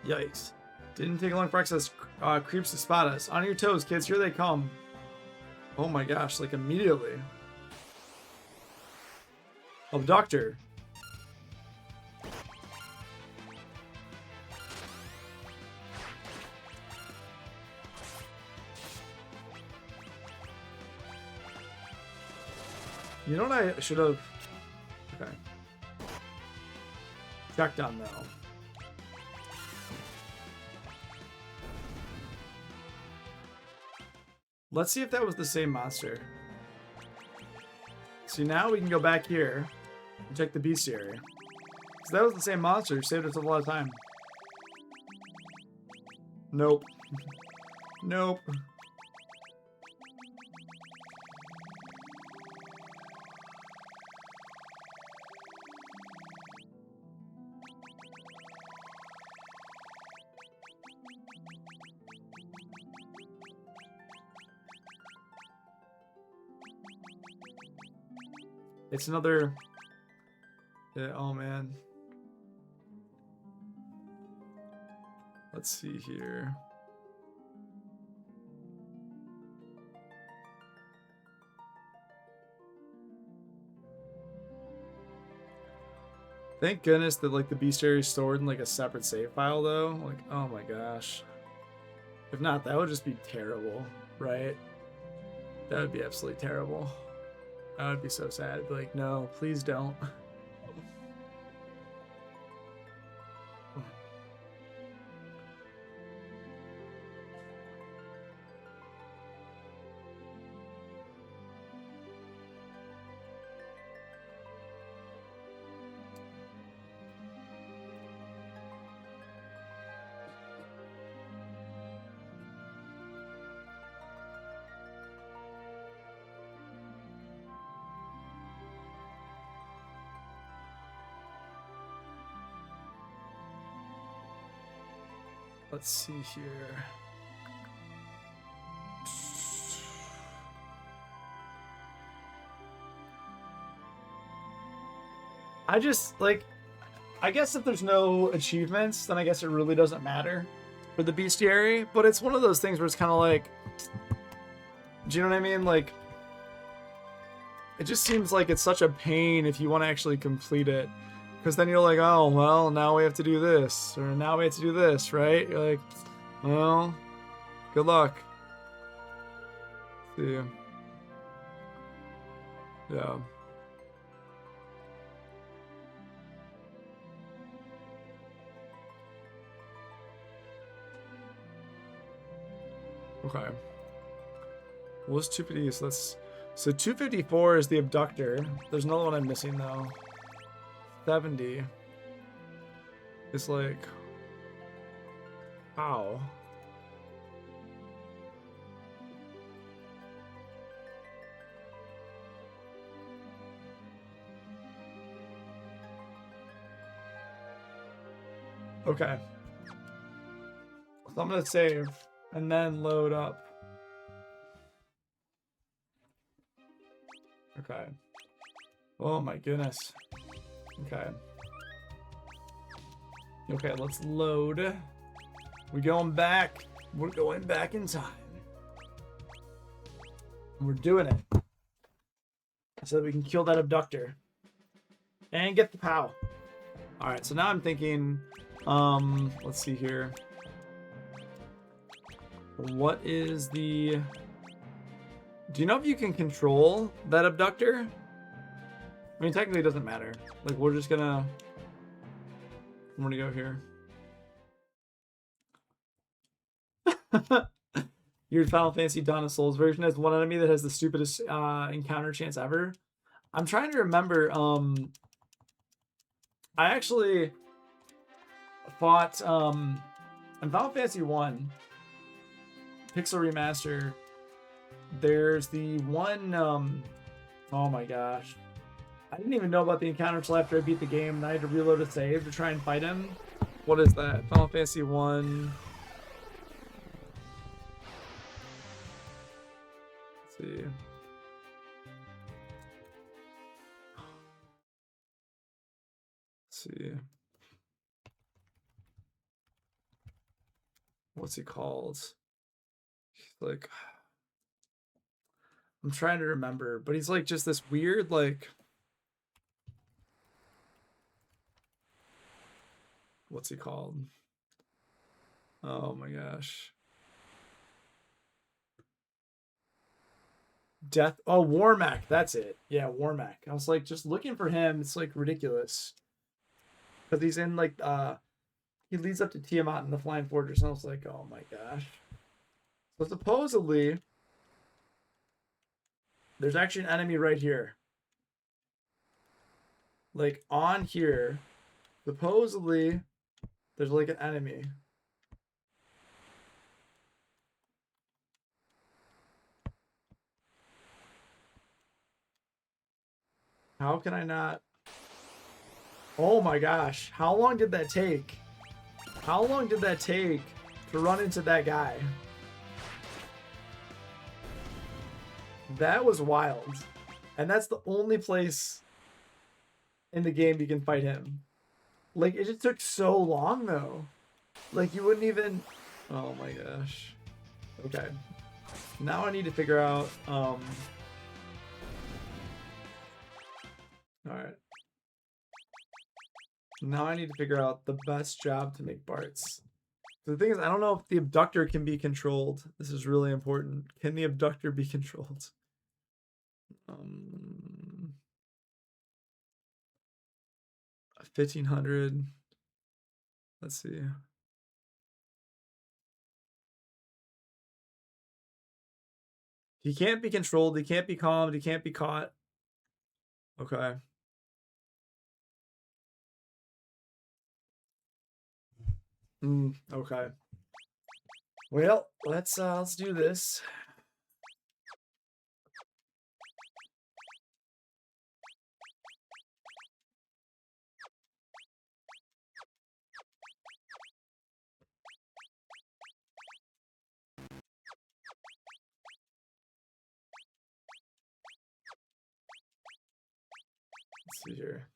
Yikes. Didn't take long for access. Creeps to spot us. On your toes, kids. Here they come. Oh my gosh, like immediately. Abductor. You know what I should have... Okay. Checked on though. Let's see if that was the same monster. See, now we can go back here and check the bestiary. So that was the same monster. Saved us a lot of time. Nope. Nope. It's another... Yeah, oh man. Let's see here. Thank goodness that like the bestiary is stored in like a separate save file though. Like, oh my gosh. If not, that would just be terrible, right? That would be absolutely terrible. I would be so sad. I'd be like, no, please don't. Let's see here. I just, like, I guess if there's no achievements, then I guess it really doesn't matter for the bestiary, but it's one of those things where it's kind of like, do you know what I mean? Like, it just seems like it's such a pain if you want to actually complete it. Because then you're like, oh, well, now we have to do this. Or now we have to do this, right? You're like, well, good luck. See ya. Yeah. Okay. What's 250? So 254 is the abductor. There's another one I'm missing though. 70 is like, ow. Okay. So I'm gonna save and then load up. Okay. Oh my goodness. Okay. Okay, let's load. We're going back. We're going back in time. We're doing it. So that we can kill that abductor. And get the POW. Alright, so now I'm thinking, let's see here. What is the... Do you know if you can control that abductor? I mean, technically it doesn't matter. Like, we're just gonna... I'm gonna go here. Your Final Fantasy Dawn of Souls version has one enemy that has the stupidest encounter chance ever. I'm trying to remember. I actually fought in Final Fantasy 1 Pixel Remaster. There's the one. Oh my gosh. I didn't even know about the encounter until after I beat the game, and I had to reload a save to try and fight him. What is that? Final Fantasy 1. Let's see. Let's see. What's he called? He's like, I'm trying to remember, but he's like just this weird, like, what's he called? Oh my gosh. Death. Oh, Warmack. That's it. Yeah, Warmack. I was like just looking for him. It's like ridiculous. Because he's in like he leads up to Tiamat in the Flying Fortress, and I was like, oh my gosh. So supposedly there's actually an enemy right here. Like on here. Supposedly there's like an enemy. How can I not? Oh my gosh. How long did that take? How long did that take to run into that guy? That was wild. And that's the only place in the game you can fight him. Like, it just took so long, though. Like, you wouldn't even... Oh my gosh. Okay. Now I need to figure out... Alright. Now I need to figure out the best job to make Bart's. The thing is, I don't know if the abductor can be controlled. This is really important. Can the abductor be controlled? 1500. Let's see. He can't be controlled. He can't be calmed. He can't be caught. Okay. Okay. Well, let's do this. Let's see here.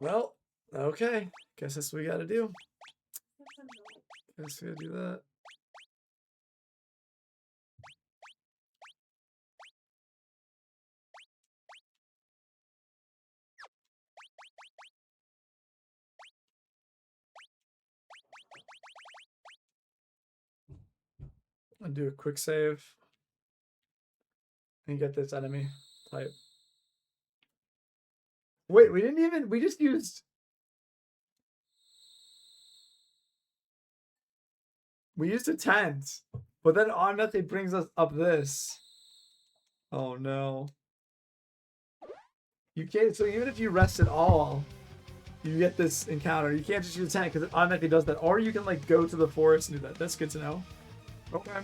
Well, okay. Guess that's what we gotta do. Guess we gotta do that. I'll do a quick save. And get this enemy type. Wait, we didn't even, we just used. We used a tent, but then automatically brings us up this. Oh no. You can't, so even if you rest it all, you get this encounter. You can't just use a tent because it automatically does that. Or you can like go to the forest and do that. That's good to know. Okay.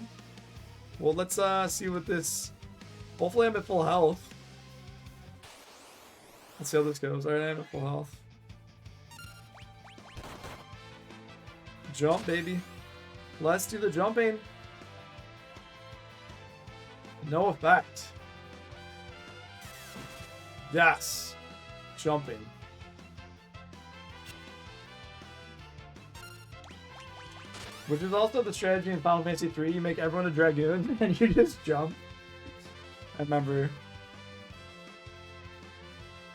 Well, let's see what this, hopefully I'm at full health. Let's see how this goes. Alright, I'm at full health. Jump, baby. Let's do the jumping. No effect. Yes. Jumping. Which is also the strategy in Final Fantasy 3. You make everyone a dragoon and you just jump. I remember.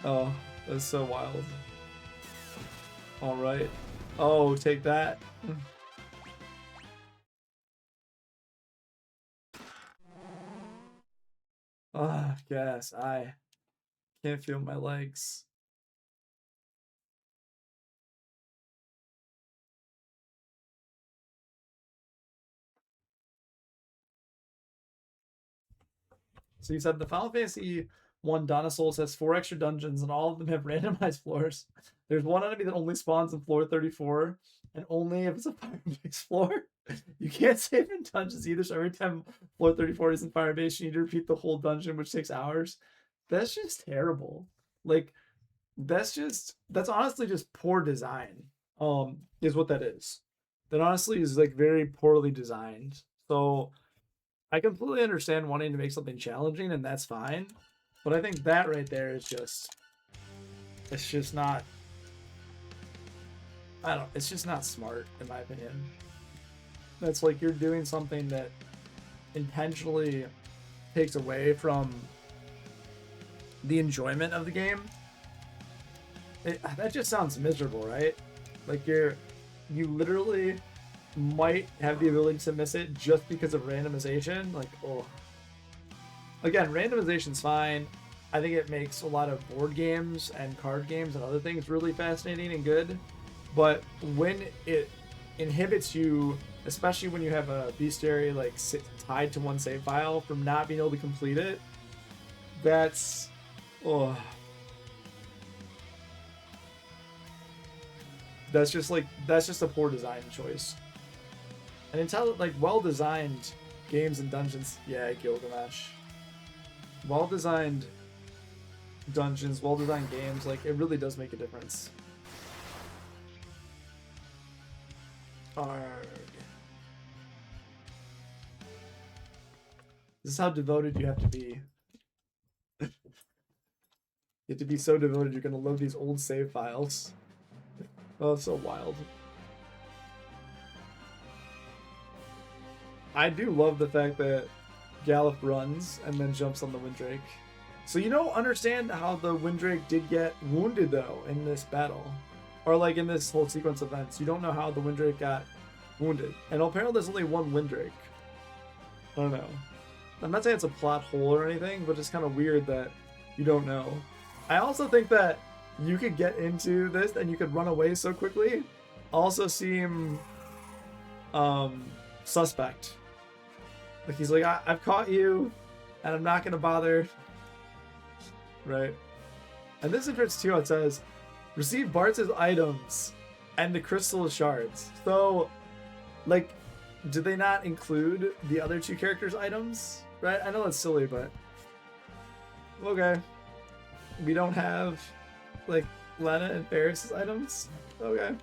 Oh, that's so wild. Alright. Oh, take that. Ah, yes, I can't feel my legs. So you said the Final Fantasy 1 Donna Souls has 4 extra dungeons and all of them have randomized floors. There's one enemy that only spawns in floor 34 and only if it's a fire base floor. You can't save in dungeons either, so every time floor 34 isn't fire base, you need to repeat the whole dungeon, which takes hours. That's just terrible. Like, that's honestly just poor design. Is what that is. That honestly is like very poorly designed. So I completely understand wanting to make something challenging, and that's fine. But I think that right there is just, it's just not, it's just not smart, in my opinion. That's like you're doing something that intentionally takes away from the enjoyment of the game. That just sounds miserable, right? Like you literally might have the ability to miss it just because of randomization. Like, oh. Again, randomization's fine. I think it makes a lot of board games and card games and other things really fascinating and good. But when it inhibits you, especially when you have a bestiary like tied to one save file, from not being able to complete it, that's, oh. That's just a poor design choice. And until like well-designed games and dungeons, yeah, Gilgamesh. Well-designed dungeons, well-designed games, like it really does make a difference. Arrgh. This is how devoted you have to be. You have to be so devoted you're gonna load these old save files. Oh, so wild. I do love the fact that Galuf runs and then jumps on the Windrake. So you don't understand how the Windrake did get wounded though in this battle. Or like in this whole sequence of events. You don't know how the Windrake got wounded. And apparently there's only one Windrake. I don't know. I'm not saying it's a plot hole or anything, but it's kind of weird that you don't know. I also think that you could get into this and you could run away so quickly also seem suspect. Like he's like, I've caught you and I'm not gonna bother. Right. And this entrance too, it says receive Bart's items and the crystal shards. So like, do they not include the other two characters' items? Right? I know that's silly, but okay. We don't have like Lena and Ferris's items. Okay.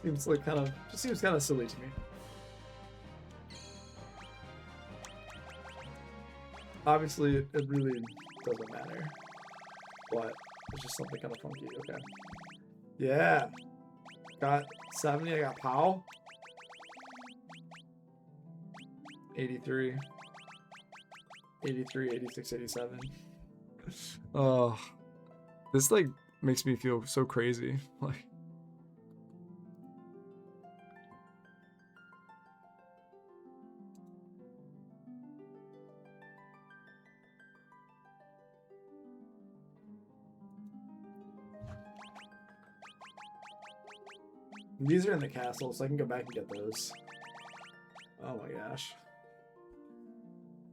Seems like just seems kind of silly to me. Obviously, it really doesn't matter. But it's just something kind of funky. Okay. Yeah. Got 70. I got Powell. 83. 83, 86, 87. Oh. This, like, makes me feel so crazy. Like... These are in the castle, so I can go back and get those. Oh my gosh.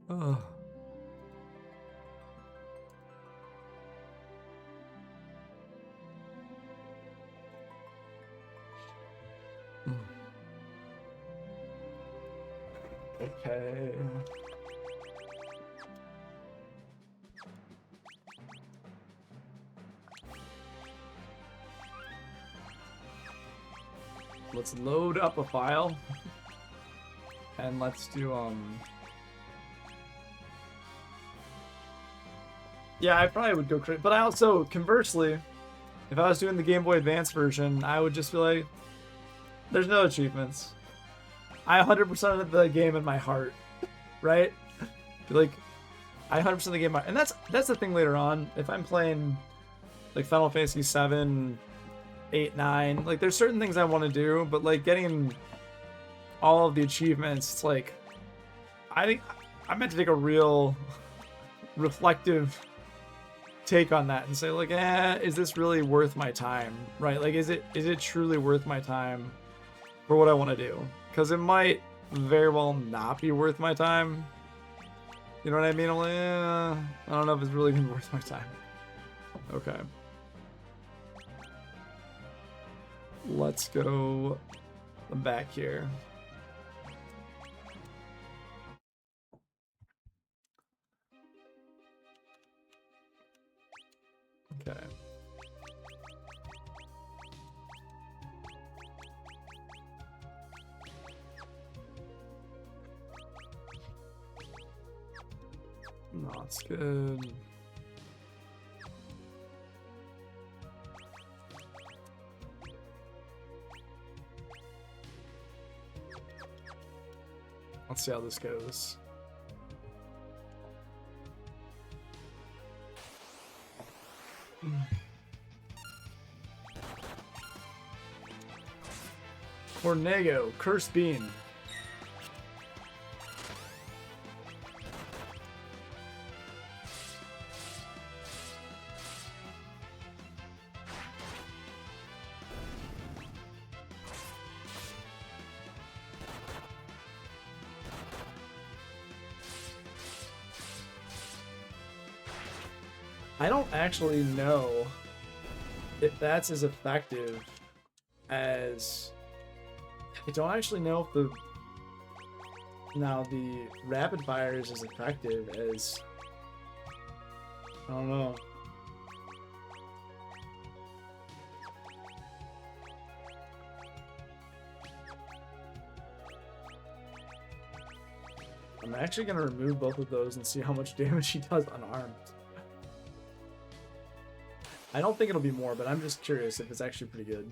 Oh. Okay. Let's load up a file. And let's do, yeah, I probably would go crit, but I also, conversely, if I was doing the Game Boy Advance version, I would just be like, there's no achievements. I 100% of the game in my heart, right? Be like, I 100% of the game in my, and that's the thing later on. If I'm playing, like, Final Fantasy 7, 8, 9, like, there's certain things I want to do, but, like, getting all of the achievements, it's like, I think I meant to take a real reflective take on that and say, like, is this really worth my time, right? Like, is it truly worth my time for what I want to do? Because it might very well not be worth my time. You know what I mean? I'm like, I don't know if it's really been worth my time. Okay. Let's go back here. Okay. That's good. Let's see how this goes. Cornego, Cursed Bean. I don't actually know if that's as effective as... I don't actually know if the rapid fire is as effective as... I don't know. I'm actually going to remove both of those and see how much damage he does unarmed. I don't think it'll be more, but I'm just curious if it's actually pretty good.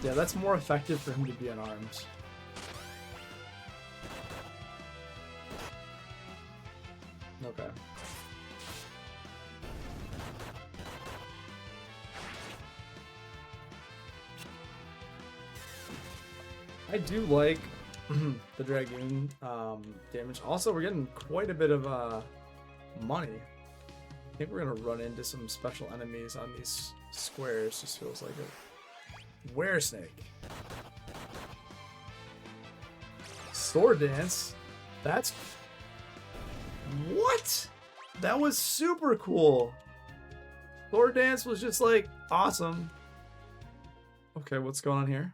Yeah, that's more effective for him to be unarmed. Okay. I do like the Dragoon damage. Also, we're getting quite a bit of money. I think we're gonna run into some special enemies on these squares. Just feels like a Weresnake. Sword Dance. That's what? That was super cool. Sword Dance was just like awesome. Okay, what's going on here?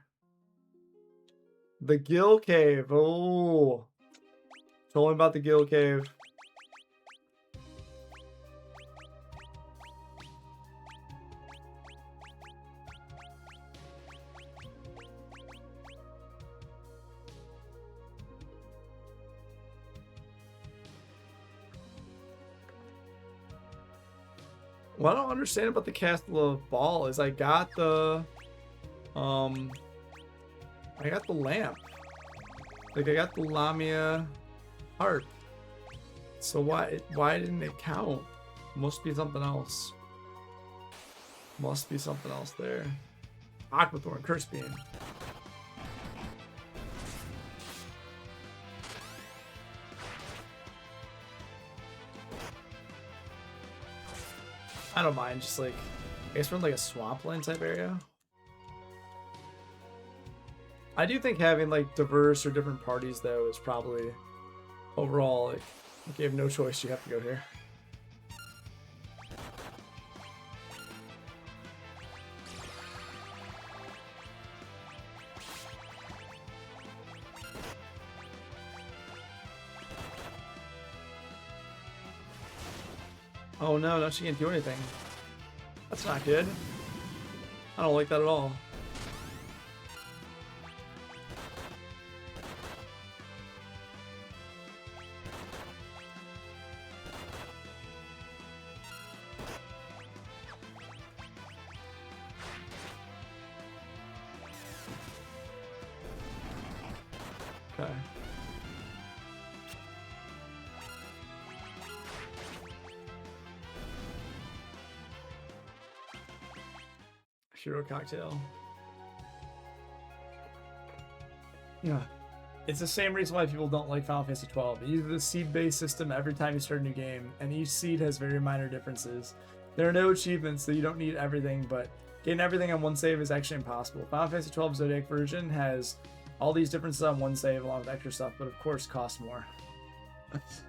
The Gill Cave. Oh. Told me about the Gill Cave. What I don't understand about the Castle of Ball is I got the lamp. Like I got the Lamia harp. So why didn't it count? Must be something else. Must be something else there. Aquathorn, Curse Beam. I don't mind, just like, I guess we're in like a swampland type area. I do think having like diverse or different parties though is probably overall like, if you have no choice, you have to go here. Oh no, now she can't do anything. That's not good. I don't like that at all. Okay. Hero cocktail. Yeah. It's the same reason why people don't like Final Fantasy 12. You use the seed-based system every time you start a new game, and each seed has very minor differences. There are no achievements, so you don't need everything, but getting everything on one save is actually impossible. Final Fantasy 12 Zodiac version has all these differences on one save along with extra stuff, but of course costs more. Let's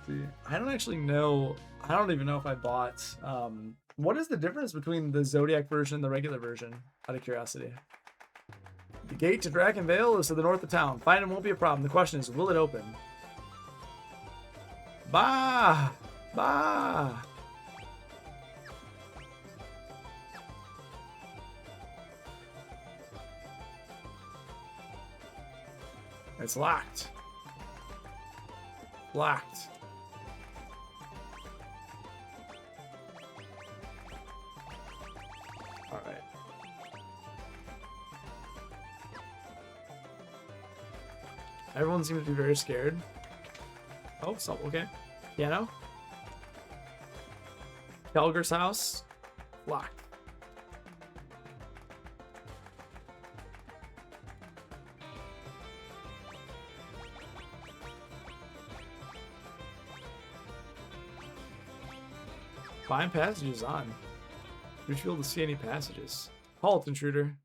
see. I don't actually know. I don't even know if I bought. What is the difference between the Zodiac version and the regular version? Out of curiosity. The gate to Draken Vale is to the north of town. Finding won't be a problem. The question is, will it open? Bah! Bah! It's locked. Locked. All right. Everyone seems to be very scared. Oh, so okay. Piano. Kelger's house. Locked. Find passages on. You should be able to see any passages. Halt, intruder.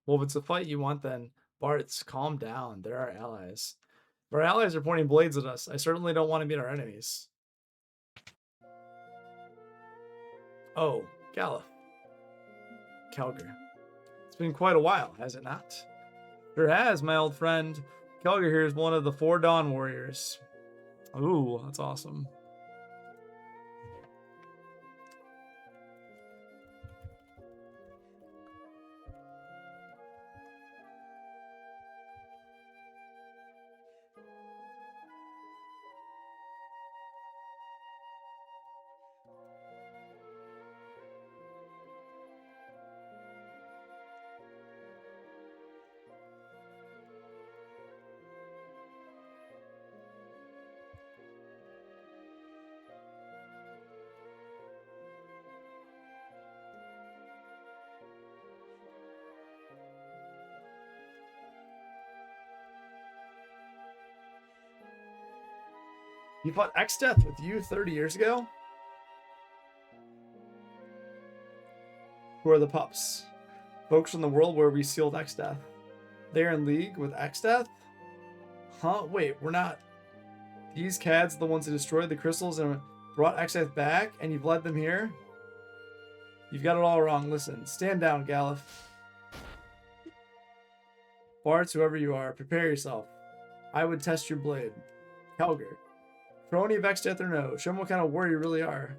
Well, if it's a fight you want, then Bart's, calm down. They're our allies. If our allies are pointing blades at us, I certainly don't want to meet our enemies. Oh, Galuf. Kelger. It's been quite a while, has it not? Sure has, my old friend. Kelger here is one of the 4 Dawn Warriors. Ooh, that's awesome. You fought Exdeath with you 30 years ago? Who are the pups? Folks from the world where we sealed Exdeath. They're in league with Exdeath? Huh? Wait, we're not... These cads are the ones who destroyed the crystals and brought Exdeath back, and you've led them here? You've got it all wrong. Listen, stand down, Galuf. Bartz, whoever you are, prepare yourself. I would test your blade. Kelger. Crony of Exdeath or no, show them what kind of warrior you really are.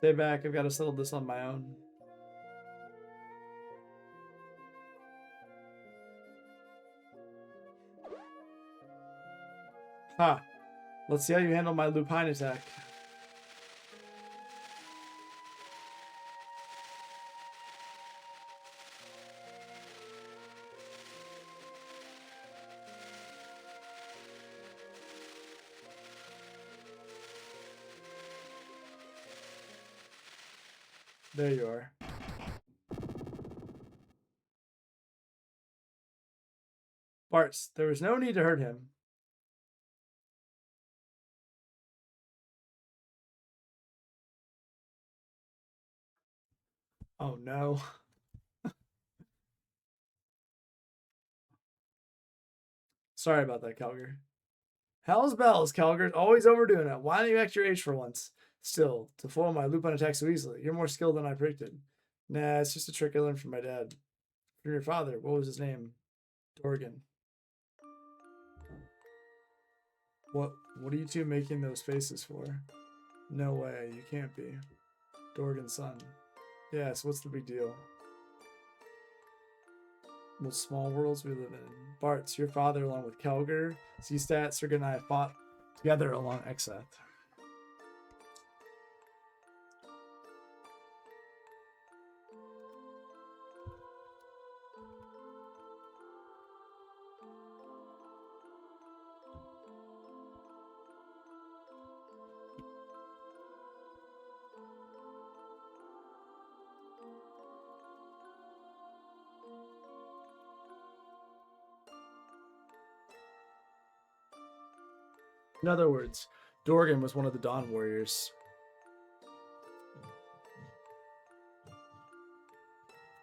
Stay back. I've got to settle this on my own. Ha. Let's see how you handle my lupine attack. There you are. Bartz, there was no need to hurt him. Oh no. Sorry about that, Kelger. Hell's bells, Kelger's always overdoing it. Why don't you act your age for once? Still, to foil my lupine attack so easily, you're more skilled than I predicted. Nah, it's just a trick I learned from my dad. From your father, what was his name? Dorgan. What are you two making those faces for? No way, you can't be. Dorgan's son. Yes, what's the big deal? What small worlds we live in. Bartz, your father, along with Kelger, Seastat, Sergen, and I fought together along Exeth. In other words, Dorgan was one of the Dawn Warriors.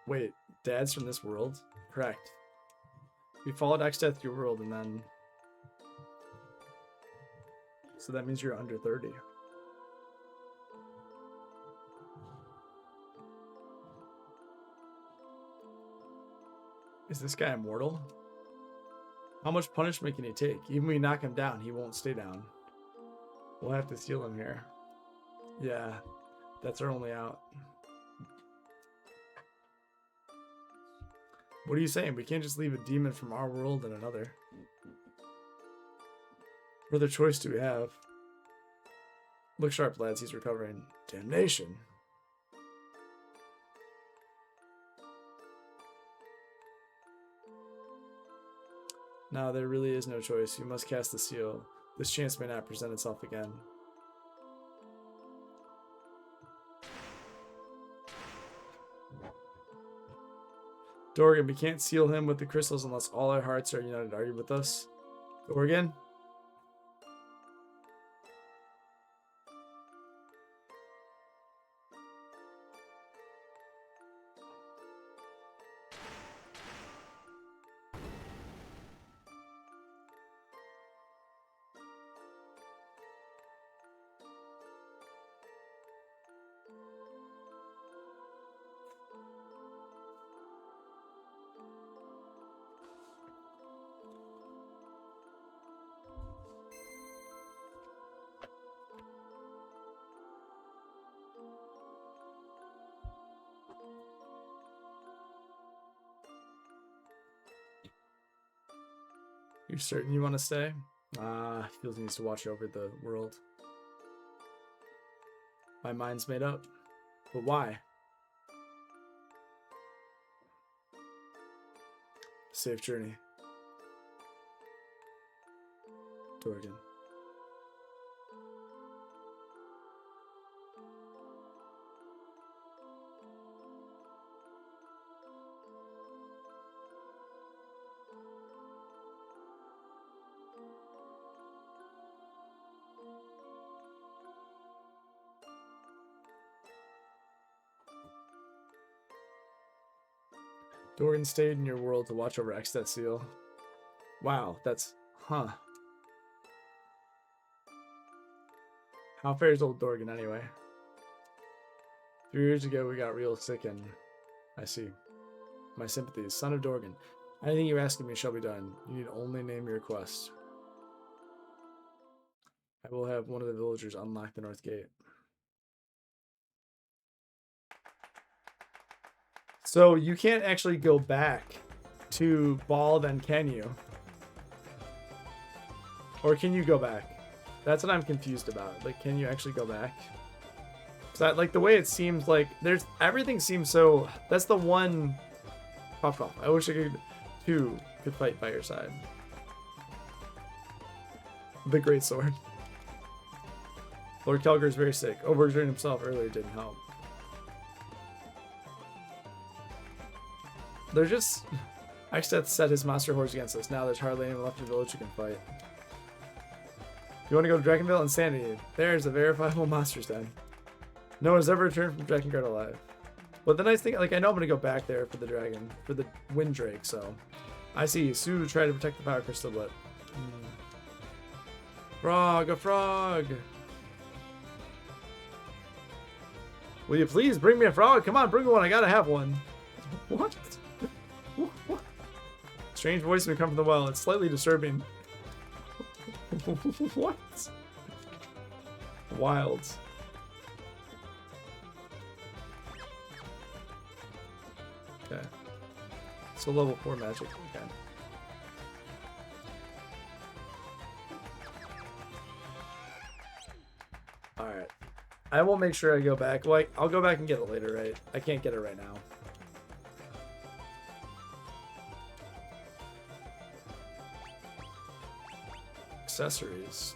Wait, Dad's from this world? Correct. We followed Exdeath to your world and then... So that means you're under 30. Is this guy immortal? How much punishment can he take? Even when we knock him down, he won't stay down. We'll have to steal him here. Yeah, that's our only out. What are you saying? We can't just leave a demon from our world and another. What other choice do we have? Look sharp, lads. He's recovering. Damnation. No, there really is no choice. You must cast the seal. This chance may not present itself again. Dorgan, we can't seal him with the crystals unless all our hearts are united. Are you with us? Dorgan? You're certain you want to stay? Feels he needs to watch over the world. My mind's made up. But why? Safe journey. Dorgan. Dorgan stayed in your world to watch over Exdeath Seal. Wow, that's... Huh. How fair is old Dorgan anyway? 3 years ago we got real sick and... I see. My sympathies. Son of Dorgan. Anything you ask of me shall be done. You need only name your request. I will have one of the villagers unlock the north gate. So you can't actually go back to Ball, then can you? Or can you go back? That's what I'm confused about. Like, can you actually go back? Because like the way it seems like there's everything seems so. That's the one. Puff puff. I wish I could fight by your side. The great sword. Lord Kelger is very sick. Overexerting himself earlier didn't help. They're just. Extet set his monster hordes against us. Now there's hardly anyone left in the village who can fight. If you want to go to Dragonville? Insanity. There's a verifiable monster's den. No one has ever returned from Drakengard alive. But the nice thing, like, I know I'm going to go back there for the dragon, for the Wind Drake, so. I see. Sue tried to protect the Power Crystal, but. Frog, a frog! Will you please bring me a frog? Come on, bring me one. I gotta have one. What? What? Strange voice may come from the well. It's slightly disturbing. What? Wild. Okay. So level 4 magic. Okay. Alright. I will make sure I go back. Like, I'll go back and get it later, right? I can't get it right now. Accessories.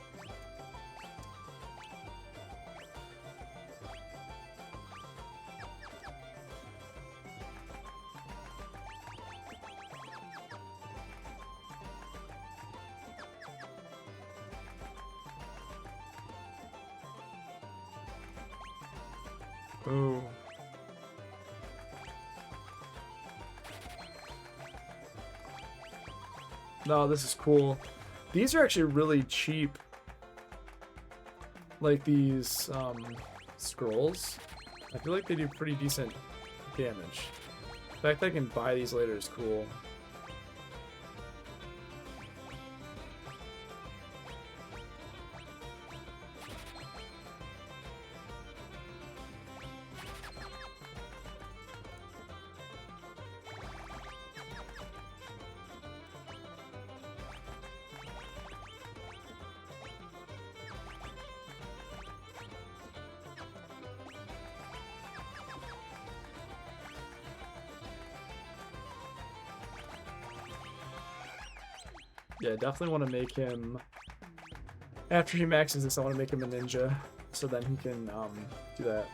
Ooh. No, this is cool. These are actually really cheap. Like these scrolls. I feel like they do pretty decent damage. The fact that I can buy these later is cool. Yeah, definitely want to make him, after he maxes this, I want to make him a ninja, so then he can do that.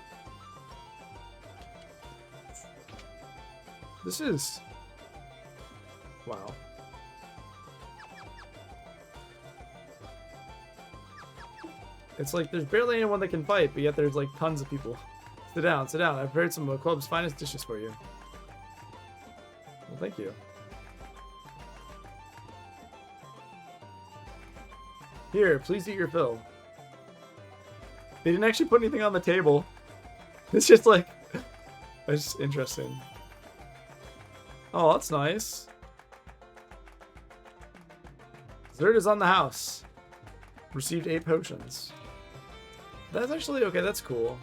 This is, wow. It's like there's barely anyone that can fight, but yet there's like tons of people. Sit down, sit down. I've prepared some of the club's finest dishes for you. Well, thank you. Here, please eat your fill. They didn't actually put anything on the table. It's just like, it's just interesting. Oh, that's nice. Dessert is on the house. Received 8 potions. That's actually, okay, that's cool.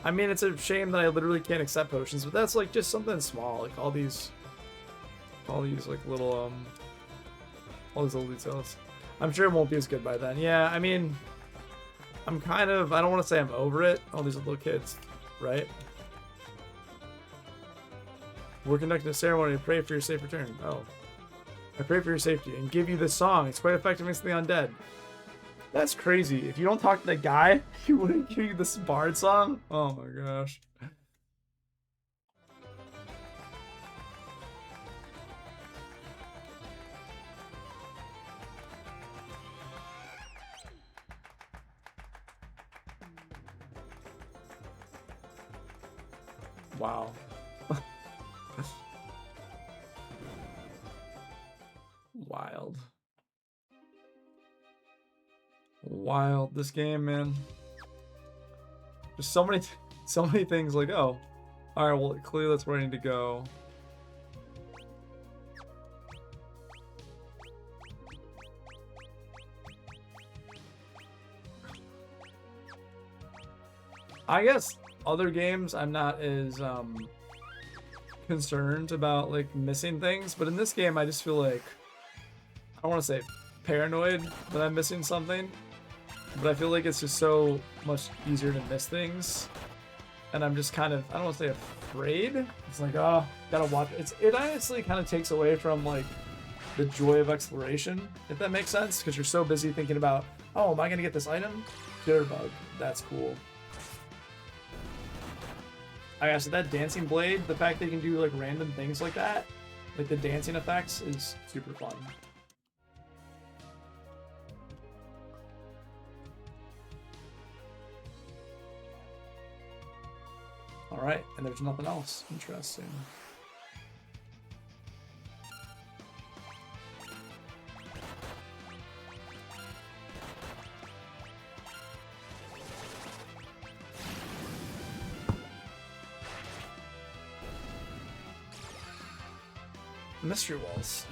I mean, it's a shame that I literally can't accept potions, but that's like just something small. Like all these like little, all these little details. I'm sure it won't be as good by then. Yeah, I mean, I'm kind of, I don't want to say I'm over it. All these little kids, right? We're conducting a ceremony to pray for your safe return. Oh. I pray for your safety and give you this song. It's quite effective against the undead. That's crazy. If you don't talk to the guy, he wouldn't give you this bard song? Oh my gosh. Wow. Wild. Wild, this game, man. There's so many things like, oh. Alright, well, clearly that's where I need to go. I guess other games I'm not as concerned about like missing things, but in this game I just feel like, I don't want to say paranoid that I'm missing something, but I feel like it's just so much easier to miss things, and I'm just kind of, I don't want to say afraid. It's like, oh, gotta watch it. It honestly kind of takes away from like the joy of exploration, if that makes sense, because you're so busy thinking about, oh, am I gonna get this item? Jitterbug, that's cool. I guess that dancing blade, the fact that you can do like random things like that, like the dancing effects, is super fun. All right, and there's nothing else. Interesting. Mystery walls.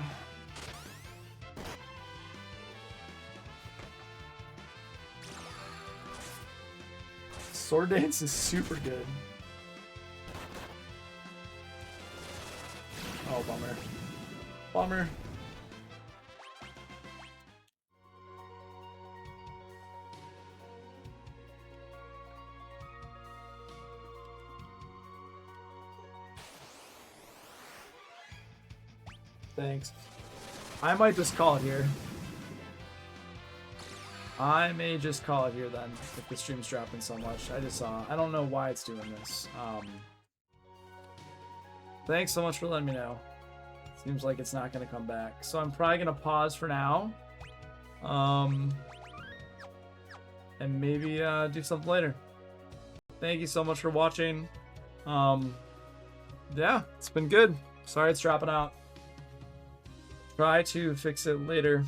Sword dance is super good. Oh, bummer. Bummer. Thanks. I might just call it here. I may just call it here then, if the stream's dropping so much. I don't know why it's doing this. Thanks so much for letting me know. Seems like it's not going to come back. So I'm probably going to pause for now. And maybe do something later. Thank you so much for watching. Yeah, it's been good. Sorry it's dropping out. Try to fix it later.